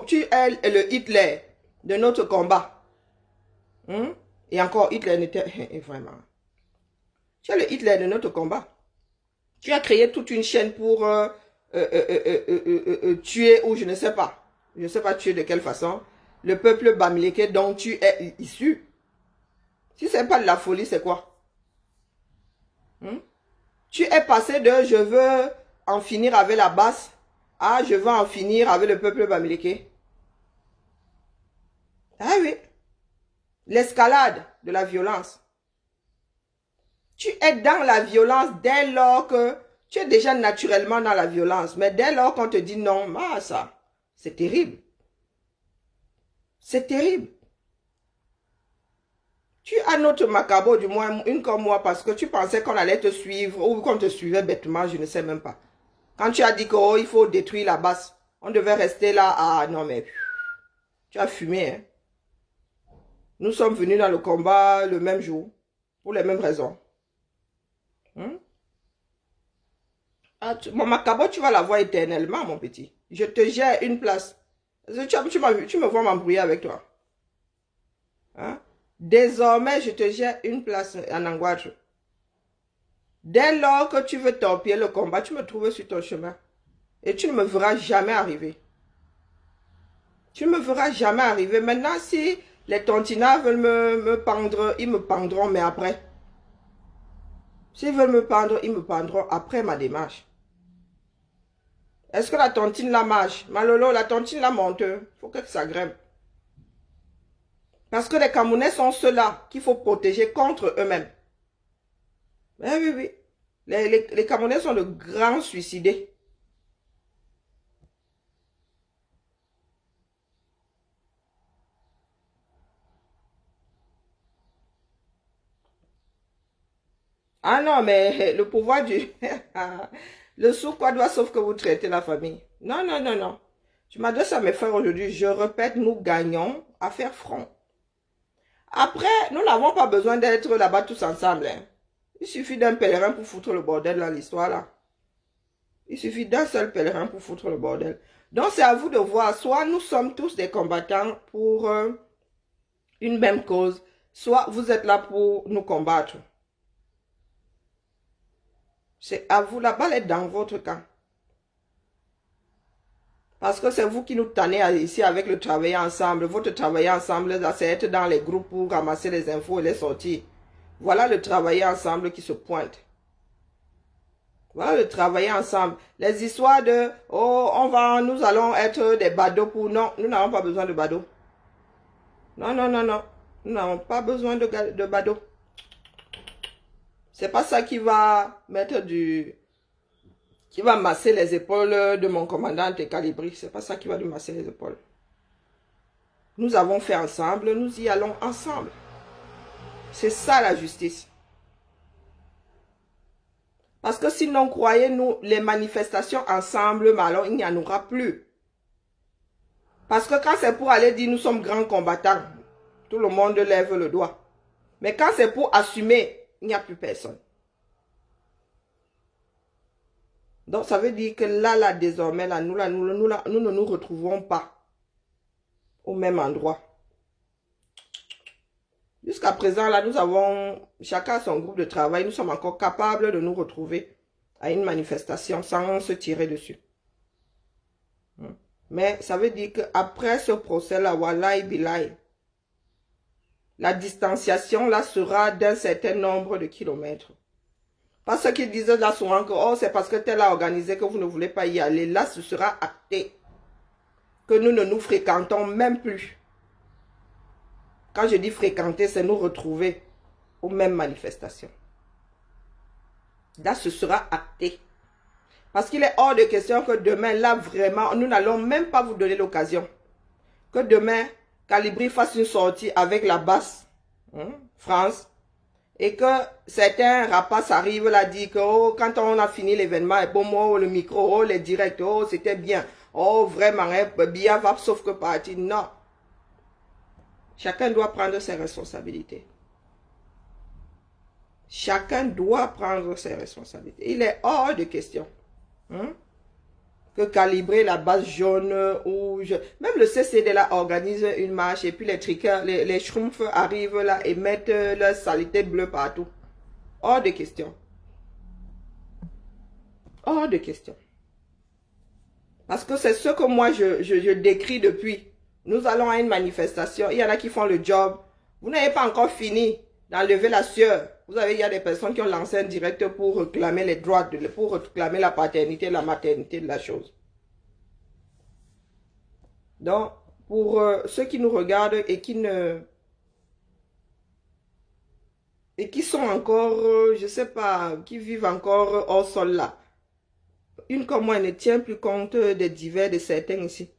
tu es le Hitler de notre combat. Et encore, Hitler n'était vraiment. Tu es le Hitler de notre combat. Tu as créé toute une chaîne pour tuer ou je ne sais pas. Je ne sais pas tuer de quelle façon. Le peuple bamileke dont tu es issu. Si ce n'est pas de la folie, c'est quoi? Tu es passé de je veux en finir avec la basse à je veux en finir avec le peuple bamileke. Ah oui. L'escalade de la violence. Tu es dans la violence dès lors que tu es déjà naturellement dans la violence. Mais dès lors qu'on te dit non, ça, c'est terrible. C'est terrible. Tu as notre macabo, du moins une comme moi, parce que tu pensais qu'on allait te suivre ou qu'on te suivait bêtement, je ne sais même pas. Quand tu as dit qu'il faut détruire la basse, on devait rester là. Ah non mais, tu as fumé. Hein. Nous sommes venus dans le combat le même jour, pour les mêmes raisons. Mon macabo, tu vas l'avoir éternellement, mon petit. Je te gère une place. Tu me vois m'embrouiller avec toi. Hein? Désormais, je te gère une place en Angoisse. Dès lors que tu veux torpiller le combat, tu me trouves sur ton chemin. Et tu ne me verras jamais arriver. Tu ne me feras jamais arriver. Maintenant, si les tontinards veulent me pendre, ils me pendront, mais après. S'ils veulent me pendre, ils me pendront après ma démarche. Est-ce que la tontine la marche? Malolo, la tontine la monte. Il faut que ça grimpe. Parce que les Camerounais sont ceux-là qu'il faut protéger contre eux-mêmes. Eh oui, oui. Les Camerounais sont de grands suicidés. Ah non, mais le pouvoir du... Le sou quoi doit sauf que vous traitez la famille. Non, non, non, non. Je m'adresse à mes frères aujourd'hui. Je répète, nous gagnons à faire front. Après, nous n'avons pas besoin d'être là-bas tous ensemble. Hein. Il suffit d'un pèlerin pour foutre le bordel dans l'histoire là. Il suffit d'un seul pèlerin pour foutre le bordel. Donc c'est à vous de voir. Soit nous sommes tous des combattants pour une même cause. Soit vous êtes là pour nous combattre. C'est à vous, la balle est dans votre camp. Parce que c'est vous qui nous tannez ici avec le travailler ensemble. Votre travailler ensemble, c'est être dans les groupes pour ramasser les infos et les sortir. Voilà le travailler ensemble qui se pointe. Voilà le travailler ensemble. Les histoires de, oh, nous allons être des badauds pour... Non, nous n'avons pas besoin de badauds. Non, non, non, non. Nous n'avons pas besoin de badauds. C'est pas ça qui va mettre du... qui va masser les épaules de mon commandant de Calibri. C'est pas ça qui va lui masser les épaules. Nous avons fait ensemble, nous y allons ensemble. C'est ça la justice. Parce que sinon, croyez-nous, les manifestations ensemble, mais alors il n'y en aura plus. Parce que quand c'est pour aller dire nous sommes grands combattants, tout le monde lève le doigt. Mais quand c'est pour assumer, il n'y a plus personne. Donc ça veut dire que là, désormais, nous ne nous retrouvons pas au même endroit. Jusqu'à présent, là, nous avons chacun son groupe de travail. Nous sommes encore capables de nous retrouver à une manifestation sans se tirer dessus. Mais ça veut dire qu'après ce procès-là, wallahi billahi, la distanciation là sera d'un certain nombre de kilomètres. Pas ce qu'ils disent là souvent que oh, c'est parce que tel a organisé que vous ne voulez pas y aller. Là, ce sera acté que nous ne nous fréquentons même plus. Quand je dis fréquenter, c'est nous retrouver aux mêmes manifestations. Là, ce sera acté. Parce qu'il est hors de question que demain, là, vraiment, nous n'allons même pas vous donner l'occasion. Que demain, Calibri fasse une sortie avec la basse, France, et que certains rapaces arrivent là, disent que oh, quand on a fini l'événement, et bon, oh, le micro, oh, les directs, oh, c'était bien. Oh, vraiment, bien va, sauf que parti. Non. Chacun doit prendre ses responsabilités. Chacun doit prendre ses responsabilités. Il est hors de question que calibrer la base jaune ou même le CCD là organise une marche et puis les triqueurs, les schtroumpfs arrivent là et mettent leur saleté bleue partout. Hors de question. Hors de question. Parce que c'est ce que moi je décris depuis. Nous allons à une manifestation, il y en a qui font le job. Vous n'avez pas encore fini d'enlever la sueur. Vous savez, il y a des personnes qui ont lancé un direct pour réclamer les droits, pour réclamer la paternité, la maternité de la chose. Donc, pour ceux qui nous regardent et qui sont encore, je sais pas, qui vivent encore hors sol là. Une comme moi ne tient plus compte des divers de certains ici.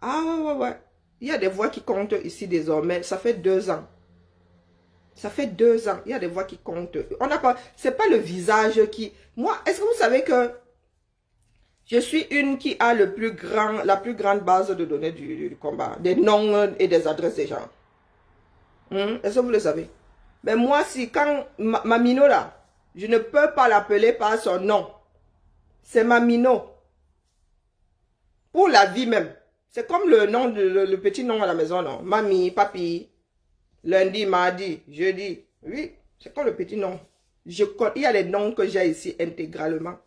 Ah ouais. Il y a des voix qui comptent ici désormais. Ça fait 2 ans. Ça fait 2 ans. Il y a des voix qui comptent. On n'a pas. C'est pas le visage qui. Moi, est-ce que vous savez que je suis une qui a la plus grande base de données du combat, des noms et des adresses des gens. Est-ce que vous le savez? Mais moi, si quand ma Mino là, je ne peux pas l'appeler par son nom. C'est ma Mino. Pour la vie même. C'est comme le nom, le petit nom à la maison, non? Mamie, papi, lundi, mardi, jeudi. Oui, c'est comme le petit nom. Il y a les noms que j'ai ici intégralement.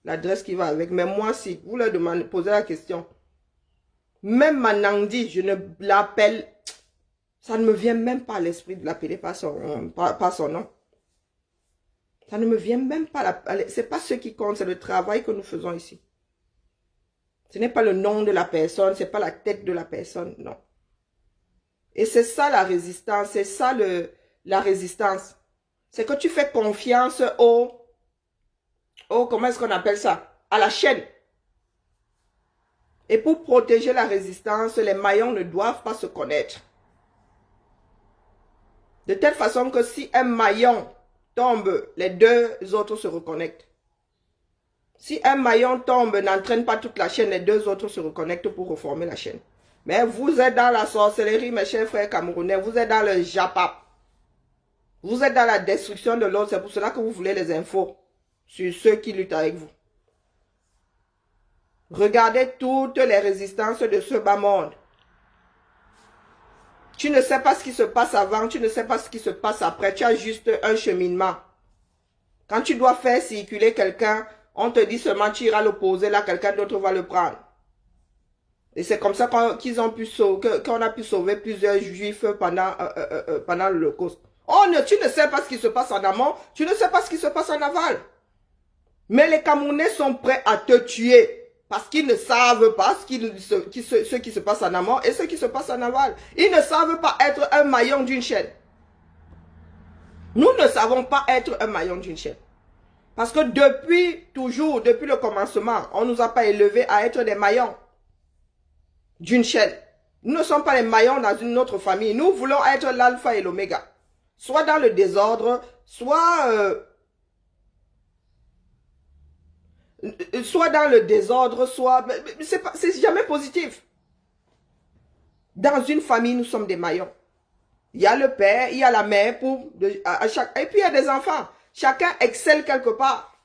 L'adresse qui va avec. Mais moi, si vous leur demandez, posez la question. Même ma Nandi, je ne l'appelle... Ça ne me vient même pas à l'esprit de l'appeler par son nom. Ça ne me vient même pas. C'est pas ce qui compte, c'est le travail que nous faisons ici. Ce n'est pas le nom de la personne, c'est pas la tête de la personne, non. Et c'est ça la résistance, c'est ça la résistance. C'est que tu fais confiance comment est-ce qu'on appelle ça? À la chaîne. Et pour protéger la résistance, les maillons ne doivent pas se connaître. De telle façon que si un maillon tombe, les deux autres se reconnectent. Si un maillon tombe, n'entraîne pas toute la chaîne, les deux autres se reconnectent pour reformer la chaîne. Mais vous êtes dans la sorcellerie, mes chers frères camerounais, vous êtes dans le japap. Vous êtes dans la destruction de l'autre, c'est pour cela que vous voulez les infos sur ceux qui luttent avec vous. Regardez toutes les résistances de ce bas monde. Tu ne sais pas ce qui se passe avant, tu ne sais pas ce qui se passe après, tu as juste un cheminement. Quand tu dois faire circuler quelqu'un, on te dit seulement tu iras le poser là, quelqu'un d'autre va le prendre. Et c'est comme ça qu'on a pu sauver plusieurs juifs pendant l'Holocauste. Oh, tu ne sais pas ce qui se passe en amont, tu ne sais pas ce qui se passe en aval. Mais les Camerounais sont prêts à te tuer. Parce qu'ils ne savent pas ce qui se passe en amont et ce qui se passe en aval. Ils ne savent pas être un maillon d'une chaîne. Nous ne savons pas être un maillon d'une chaîne. Parce que depuis toujours, depuis le commencement, on ne nous a pas élevés à être des maillons d'une chaîne. Nous ne sommes pas les maillons dans une autre famille. Nous voulons être l'alpha et l'oméga. Soit dans le désordre, soit dans le désordre, soit... C'est jamais positif. Dans une famille, nous sommes des maillons. Il y a le père, il y a la mère, et puis il y a des enfants. Chacun excelle quelque part.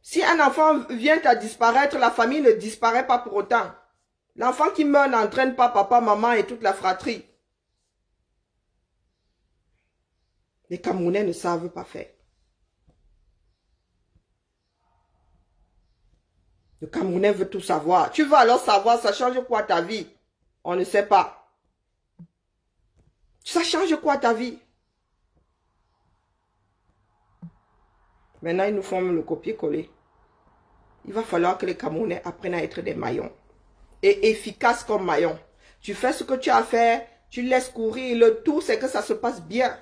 Si un enfant vient à disparaître, la famille ne disparaît pas pour autant. L'enfant qui meurt n'entraîne pas papa, maman et toute la fratrie. Les Camerounais ne savent pas faire. Le Camerounais veut tout savoir. Tu veux alors savoir, ça change quoi ta vie? On ne sait pas. Ça change quoi ta vie? Maintenant, ils nous font le copier-coller. Il va falloir que les Camerounais apprennent à être des maillons. Et efficaces comme maillons. Tu fais ce que tu as à faire, tu laisses courir. Le tout, c'est que ça se passe bien.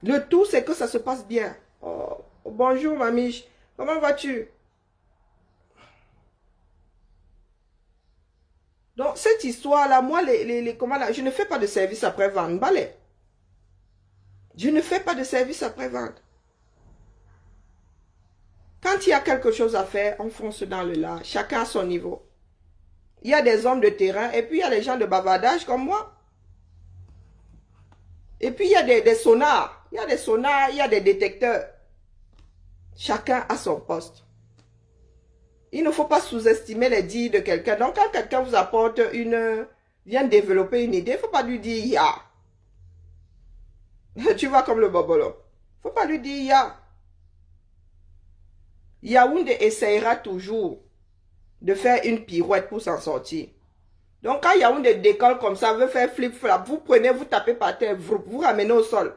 Le tout, c'est que ça se passe bien. Oh, bonjour, mamie. Comment vas-tu? Donc, cette histoire-là, moi, je ne fais pas de service après-vente. Balai. Je ne fais pas de service après-vente. Quand il y a quelque chose à faire, on fonce dans le lard. Chacun à son niveau. Il y a des hommes de terrain et puis il y a des gens de bavardage comme moi. Et puis il y a des sonars. Il y a des sonars, il y a des détecteurs. Chacun a son poste. Il ne faut pas sous-estimer les dires de quelqu'un. Donc quand quelqu'un vous apporte vient développer une idée, il ne faut pas lui dire « ya ». Tu vois comme le bobolo. Il ne faut pas lui dire « ya ». Yaoundé essayera toujours de faire une pirouette pour s'en sortir. Donc quand Yaoundé décolle comme ça, veut faire flip-flap, vous prenez, vous tapez par terre, vous ramenez au sol.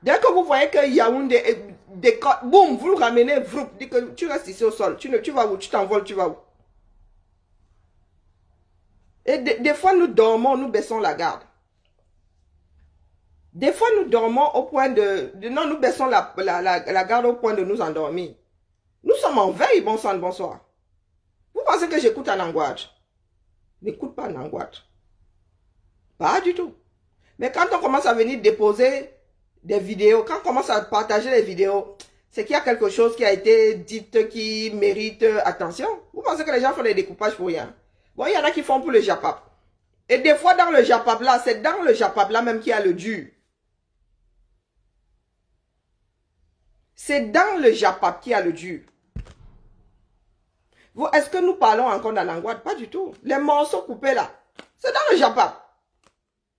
Dès que vous voyez que Yaoundé décolle, boum, vous le ramenez, dites que tu restes ici au sol. Tu vas où? Tu t'envoles, tu vas où? Et des fois, nous dormons, nous baissons la garde. Des fois, nous dormons au point non, nous baissons la garde au point de nous endormir. Nous sommes en veille, bon sang, bonsoir. Vous pensez que j'écoute en angoisse? N'écoute pas en angoisse. Pas du tout. Mais quand on commence à venir déposer des vidéos, quand on commence à partager les vidéos, c'est qu'il y a quelque chose qui a été dit qui mérite attention. Vous pensez que les gens font des découpages pour rien? Bon, il y en a qui font pour le japap. Et des fois, dans le japap là, c'est dans le japap là même qu'il y a le dur. C'est dans le japap qu'il y a le dur. Est-ce que nous parlons encore d'anangoite? Pas du tout. Les morceaux coupés là, c'est dans le japap.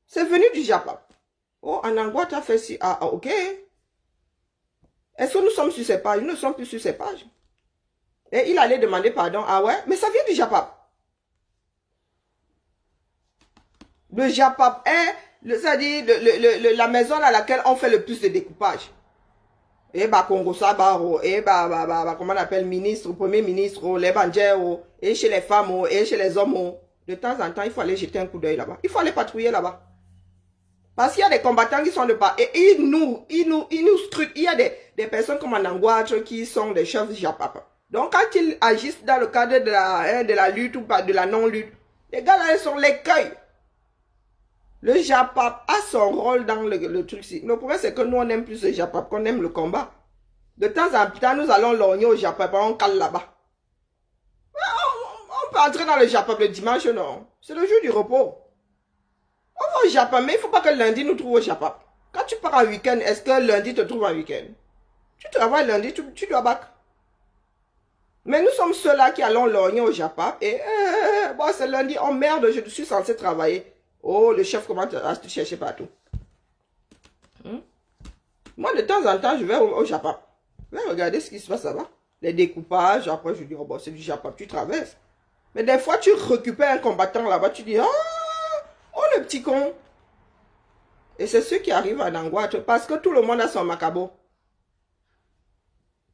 C'est venu du japap. Oh, Anangoite a fait si. Ah, ok. Est-ce que nous sommes sur ces pages? Nous ne sommes plus sur ces pages. Et il allait demander pardon. Ah ouais? Mais ça vient du Japap. Le Japap est, c'est-à-dire la maison à laquelle on fait le plus de découpage. Et bah Congo Sabaro, et comment on appelle, ministre, premier ministre, les bandiers, et chez les femmes, et chez les hommes. De temps en temps, il faut aller jeter un coup d'œil là-bas. Il faut aller patrouiller là-bas. Parce qu'il y a des combattants qui sont de part. Et ils nous scrutent. Il y a des personnes comme Anangouatre qui sont des chefs Japap. Donc quand ils agissent dans le cadre de la lutte ou pas de la non-lutte, les gars là, ils sont l'écueil. Le Japap a son rôle dans le truc. Le problème, c'est que nous, on aime plus le Japap, qu'on aime le combat. De temps en temps, nous allons lorgner au Japap, on cale là-bas. On peut entrer dans le Japap le dimanche, non. C'est le jour du repos. On va au Japap, mais il ne faut pas que lundi nous trouve au Japap. Quand tu pars en week-end, est-ce que lundi te trouve en week-end? Tu travailles lundi, tu dois battre. Mais nous sommes ceux-là qui allons lorgner au Japap. Et bon, c'est lundi, oh merde, je suis censé travailler. Oh, le chef commence à te chercher partout. Moi, de temps en temps, je vais au Japap. Je vais regarder ce qui se passe là-bas. Les découpages, après je dis, oh bon, c'est du Japap, tu traverses. Mais des fois, tu récupères un combattant là-bas, tu dis, oh, le petit con. Et c'est ceux qui arrivent à Nangouatre, parce que tout le monde a son macabo.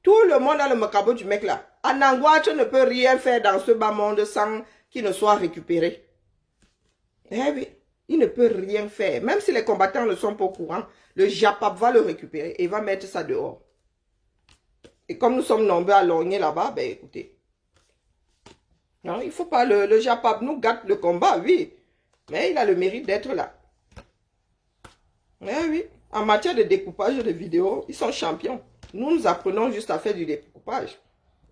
Tout le monde a le macabo du mec là. Nangouatre ne peut rien faire dans ce bas monde sans qu'il ne soit récupéré. Eh oui, il ne peut rien faire. Même si les combattants ne sont pas au courant, le Japap va le récupérer et va mettre ça dehors. Et comme nous sommes nombreux à lorgner là-bas, ben écoutez. Non, il ne faut pas, le Japap nous gâte le combat, oui. Mais il a le mérite d'être là. Eh oui, en matière de découpage de vidéos, ils sont champions. Nous, nous apprenons juste à faire du découpage.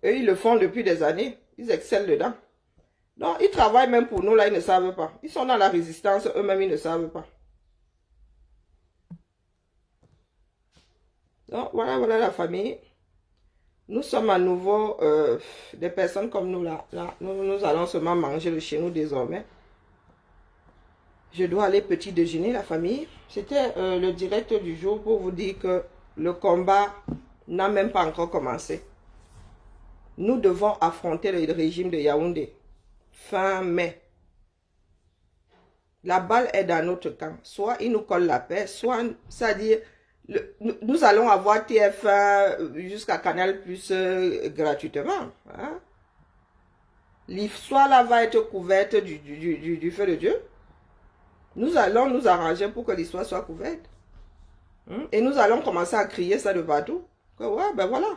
Eux, ils le font depuis des années. Ils excellent dedans. Donc, ils travaillent même pour nous, là, ils ne savent pas. Ils sont dans la résistance, eux-mêmes, ils ne savent pas. Donc, voilà la famille. Nous sommes à nouveau des personnes comme nous, là. Nous allons seulement manger le chez nous désormais. Je dois aller petit déjeuner, la famille. C'était le direct du jour pour vous dire que le combat n'a même pas encore commencé. Nous devons affronter le régime de Yaoundé. Fin mai. La balle est dans notre camp. Soit il nous colle la paix, soit, c'est-à-dire, nous allons avoir TF1 jusqu'à Canal Plus gratuitement. Hein? L'histoire là va être couverte du feu de Dieu. Nous allons nous arranger pour que l'histoire soit couverte. Et nous allons commencer à crier ça de partout. Que ouais, ben voilà.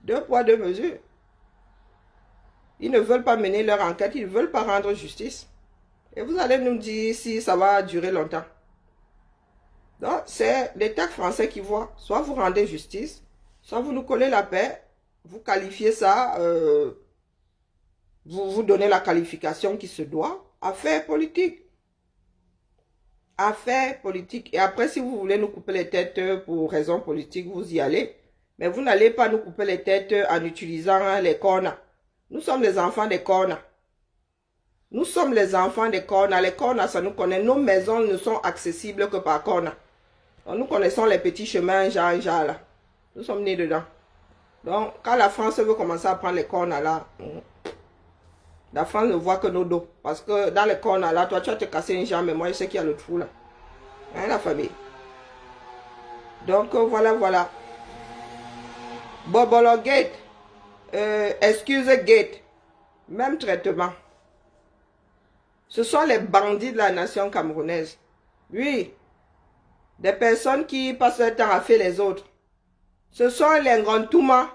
2 poids, 2 mesures. Ils ne veulent pas mener leur enquête, ils ne veulent pas rendre justice. Et vous allez nous dire si ça va durer longtemps. Donc, c'est l'État français qui voit. Soit vous rendez justice, soit vous nous collez la paix, vous qualifiez ça, vous donnez la qualification qui se doit. Affaire politique. Affaire politique. Et après, si vous voulez nous couper les têtes pour raison politique, vous y allez. Mais vous n'allez pas nous couper les têtes en utilisant les cornes. Nous sommes les enfants des cornes. Nous sommes les enfants des cornes. Les cornes, ça nous connaît. Nos maisons ne sont accessibles que par cornes. Nous connaissons les petits chemins, genre, là. Nous sommes nés dedans. Donc, quand la France veut commencer à prendre les cornes, là, la France ne voit que nos dos. Parce que dans les cornes, là, toi, tu vas te casser une jambe, mais moi, je sais qu'il y a le trou, là. Hein, la famille. Donc, voilà. Bobolo Gate. Excuse Gate. Même traitement. Ce sont les bandits de la nation camerounaise. Oui. Des personnes qui passent leur temps à faire les autres. Ce sont les Ngontouma.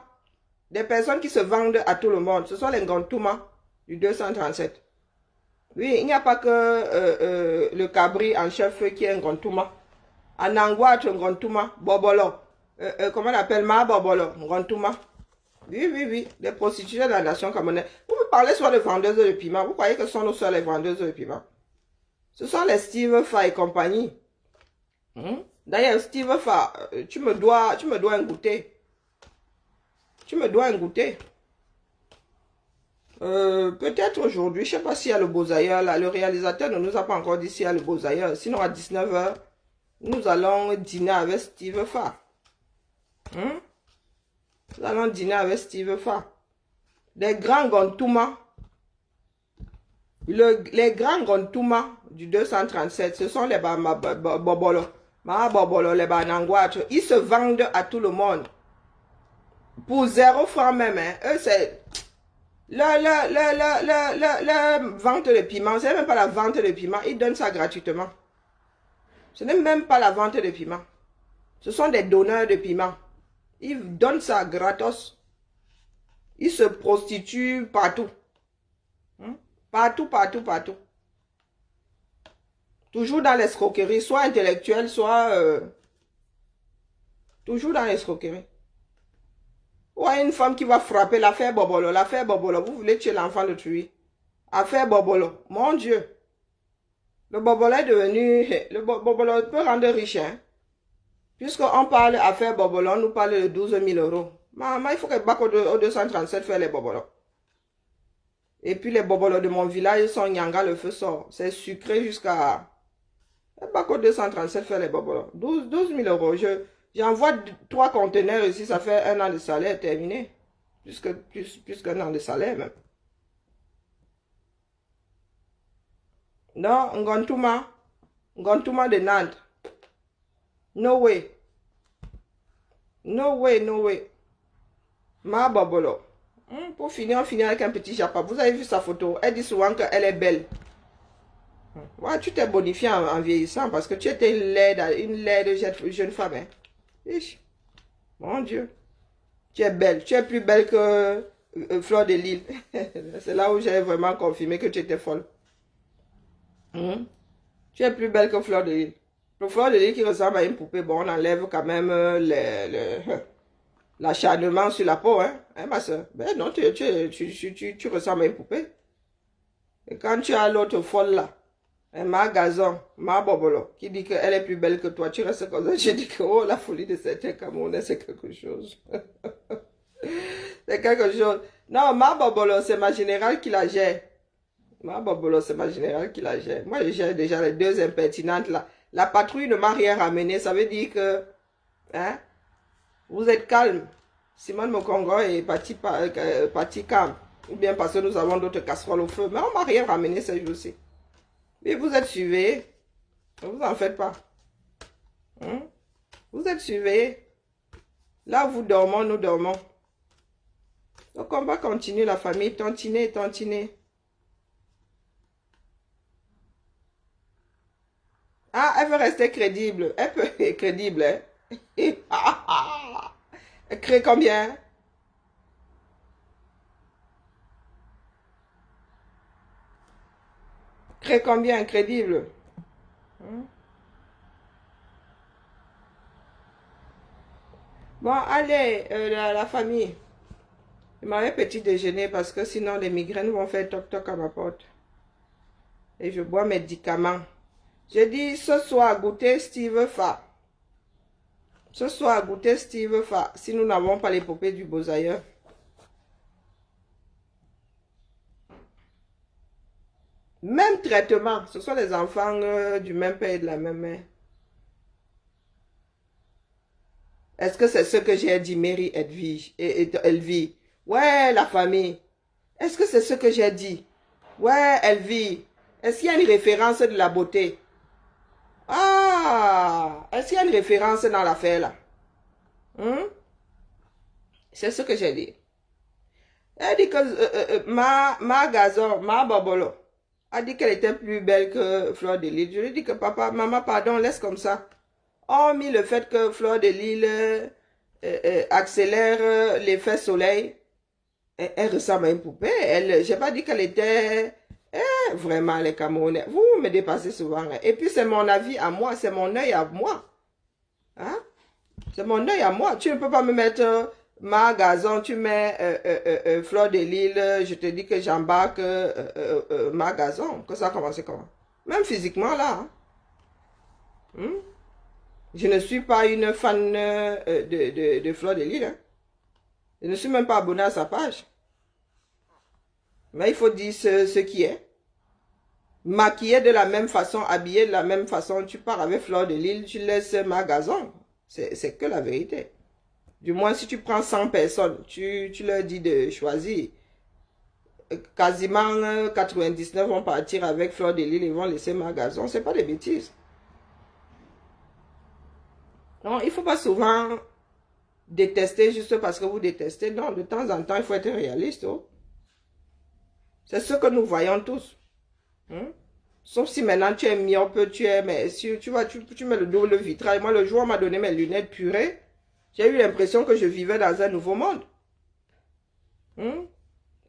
Des personnes qui se vendent à tout le monde. Ce sont les Ngontouma du 237. Oui, il n'y a pas que le cabri en chef qui est Ngontouma. En Angoua, Ngontouma. Bobolo. Comment on appelle ma Bobolo? Ngontouma. Oui. Les prostituées de la nation camerounaise. Vous me parlez soit de vendeuses de piment. Vous croyez que ce sont nos seules les vendeuses de piment? Ce sont les Steve Fa et compagnie. D'ailleurs, Steve Fa, tu me dois un goûter. Tu me dois un goûter. Peut-être aujourd'hui, je ne sais pas s'il y a le beau ailleurs. Là, le réalisateur ne nous a pas encore dit s'il y a le beau ailleurs. Sinon, à 19 h, nous allons dîner avec Steve Fa. Nous allons dîner avec Steve Fa. Des grands Gontuma. Les grands Gontuma du 237, ce sont les Bobolo. Bobolo, les Banangouatres. Ils se vendent à tout le monde. Pour 0 francs même. Hein. Eux, c'est... La vente de piment, ce n'est même pas la vente de piment. Ils donnent ça gratuitement. Ce n'est même pas la vente de piment. Ce sont des donneurs de piment. Ils donnent ça gratos. Ils se prostituent partout. Partout. Toujours dans l'escroquerie, soit intellectuelle, soit... toujours dans l'escroquerie. Ouais, une femme qui va frapper l'affaire Bobolo. L'affaire Bobolo, vous voulez tuer l'enfant de tuer. Affaire Bobolo, mon Dieu. Le Bobolo est devenu... Le Bobolo peut rendre riche, hein. Puisqu'on parle affaire Bobolo, on nous parle de 12 000 euros. Maman, il faut que bac au 237 faire les Bobolos. Et puis les Bobolos de mon village sont Nyanga, le feu sort. C'est sucré jusqu'à... Bac au 237 faire les Bobolos. 12 000 euros. J'envoie 3 conteneurs ici, ça fait 1 an de salaire terminé. Plus qu'un an de salaire même. Non, Ngontuma de Nantes. No way. Ma Bobolo. Pour finir, on finit avec un petit japa. Vous avez vu sa photo? Elle dit souvent qu'elle est belle. Ouais, tu t'es bonifié en vieillissant parce que tu étais une laide jeune femme. Hein. Mon Dieu. Tu es belle. Tu es plus belle que Fleur de Lille. C'est là où j'ai vraiment confirmé que tu étais folle. Tu es plus belle que Fleur de Lille. Le Fleur de Lille qui ressemble à une poupée, bon, on enlève quand même l'acharnement sur la peau, hein, ma soeur. Ben non, tu ressembles à une poupée. Et quand tu as l'autre folle là, ma gazon, ma bobolo, qui dit qu'elle est plus belle que toi, tu restes comme ça. Je dis que, oh, la folie de certains Camerounais, c'est quelque chose. C'est quelque chose. Non, ma bobolo, c'est ma générale qui la gère. Ma bobolo, c'est ma générale qui la gère. Moi, je gère déjà les 2 impertinentes là. La patrouille ne m'a rien ramené. Ça veut dire que, hein, vous êtes calme. Simone Mokongo est parti calme. Ou bien parce que nous avons d'autres casseroles au feu. Mais on ne m'a rien ramené ce jour-ci. Mais vous êtes surveillés. Ne vous en faites pas. Vous êtes surveillés. Là, vous dormons, nous dormons. Donc, on va continuer la famille. Tantiner. Ah, elle veut rester crédible. Elle peut être crédible, hein. Elle crée combien? Crée combien? Crédible. Bon, allez, la famille. Je m'avais petit déjeuner parce que sinon les migraines vont faire toc-toc à ma porte. Et je bois mes médicaments. Je dis ce soir, goûter Steve Fa. Ce soir, goûter Steve Fa. Si nous n'avons pas l'épopée du Beaux-Ailleurs. Même traitement. Ce sont les enfants du même père et de la même mère. Est-ce que c'est ce que j'ai dit, Mary Edwige et Elvie? Ouais, la famille. Est-ce que c'est ce que j'ai dit? Ouais, Elvie. Est-ce qu'il y a une référence de la beauté? Ah, est-ce qu'il y a une référence dans l'affaire là? C'est ce que j'ai dit. Elle dit que ma gazon, ma bobolo, a dit qu'elle était plus belle que Fleur de Lille. Je lui ai dit que papa, maman, pardon, laisse comme ça. Hormis le fait que Fleur de Lille accélère l'effet soleil, elle ressemble à une poupée. J'ai pas dit qu'elle était... vraiment, les Camerounais, vous me dépassez souvent. Hein. Et puis, c'est mon avis à moi, c'est mon œil à moi. Hein? C'est mon œil à moi. Tu ne peux pas me mettre ma gazon, tu mets Fleur de Lille, je te dis que j'embarque ma gazon. Que ça a commencé comment? Même physiquement, là. Hein? Je ne suis pas une fan de Fleur de Lille. Hein? Je ne suis même pas abonné à sa page. Mais il faut dire ce qui est. Maquillé de la même façon, habillé de la même façon, tu pars avec Fleur de Lille, tu laisses ma gazon. C'est que la vérité. Du moins, si tu prends 100 personnes, tu leur dis de choisir. Quasiment 99 vont partir avec Fleur de Lys et vont laisser Marc-Garçon. C'est pas des bêtises. Non, il ne faut pas souvent détester juste parce que vous détestez. Non, de temps en temps, il faut être réaliste. Oh. C'est ce que nous voyons tous. Sauf si maintenant tu es myope, mais si tu vois, tu mets le double vitrail. Moi, le jour où on m'a donné mes lunettes purées, j'ai eu l'impression que je vivais dans un nouveau monde.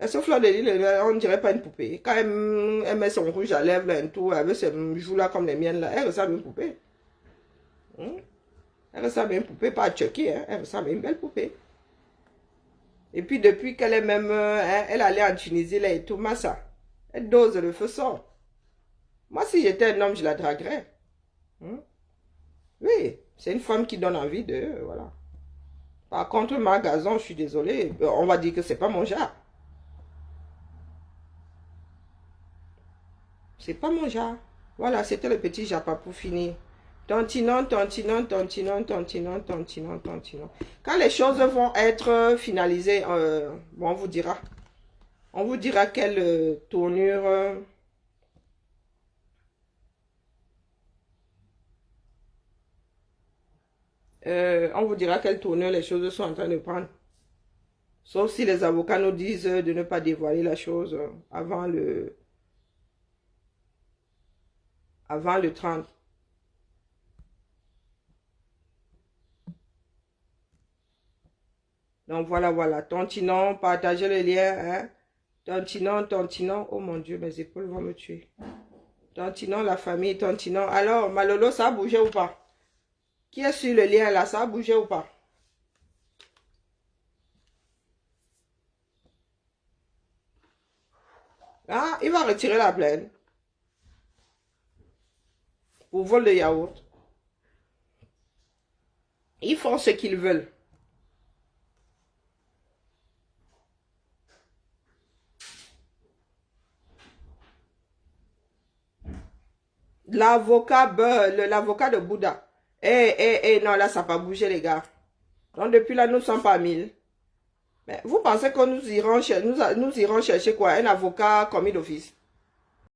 Est-ce que Fleur de Lys, on ne dirait pas une poupée. Quand elle met son rouge à lèvres, là, tout, avec ses joues là comme les miennes, là, elle ressemble à une poupée. Elle ressemble à une poupée, pas à Chucky, hein. Elle ressemble à une belle poupée. Et puis depuis qu'elle est même, elle allait en Tunisie, là, et tout, massa. Elle dose, le feu sort. Moi, si j'étais un homme, je la draguerais. Oui, c'est une femme qui donne envie de, voilà. Par contre, Marc-Garçon, je suis désolée, on va dire que c'est pas mon genre. C'est pas mon genre. Voilà, c'était le petit japa pour finir. Tantinon, tantinon, tantinon, tantinon, tantinon, tantinon. Quand les choses vont être finalisées, bon, on vous dira. On vous dira quelle tournure... on vous dira quelle tournure les choses sont en train de prendre. Sauf si les avocats nous disent de ne pas dévoiler la chose avant le 30. Donc voilà, voilà. Tantinon, partagez le lien. Hein? Tantinon, tantinon. Oh mon Dieu, mes épaules vont me tuer. Tantinon, la famille, tantinon. Alors, Malolo, ça a bougé ou pas? Qui est sur le lien là? Ça a bougé ou pas? Ah, il va retirer la plainte. Pour vol de yaourt. Ils font ce qu'ils veulent. L'avocat de Bouddha. Non, là, ça n'a pas bougé, les gars. Donc, depuis là, nous ne sommes pas 1000. Mais vous pensez que nous irons chercher quoi? Un avocat commis d'office.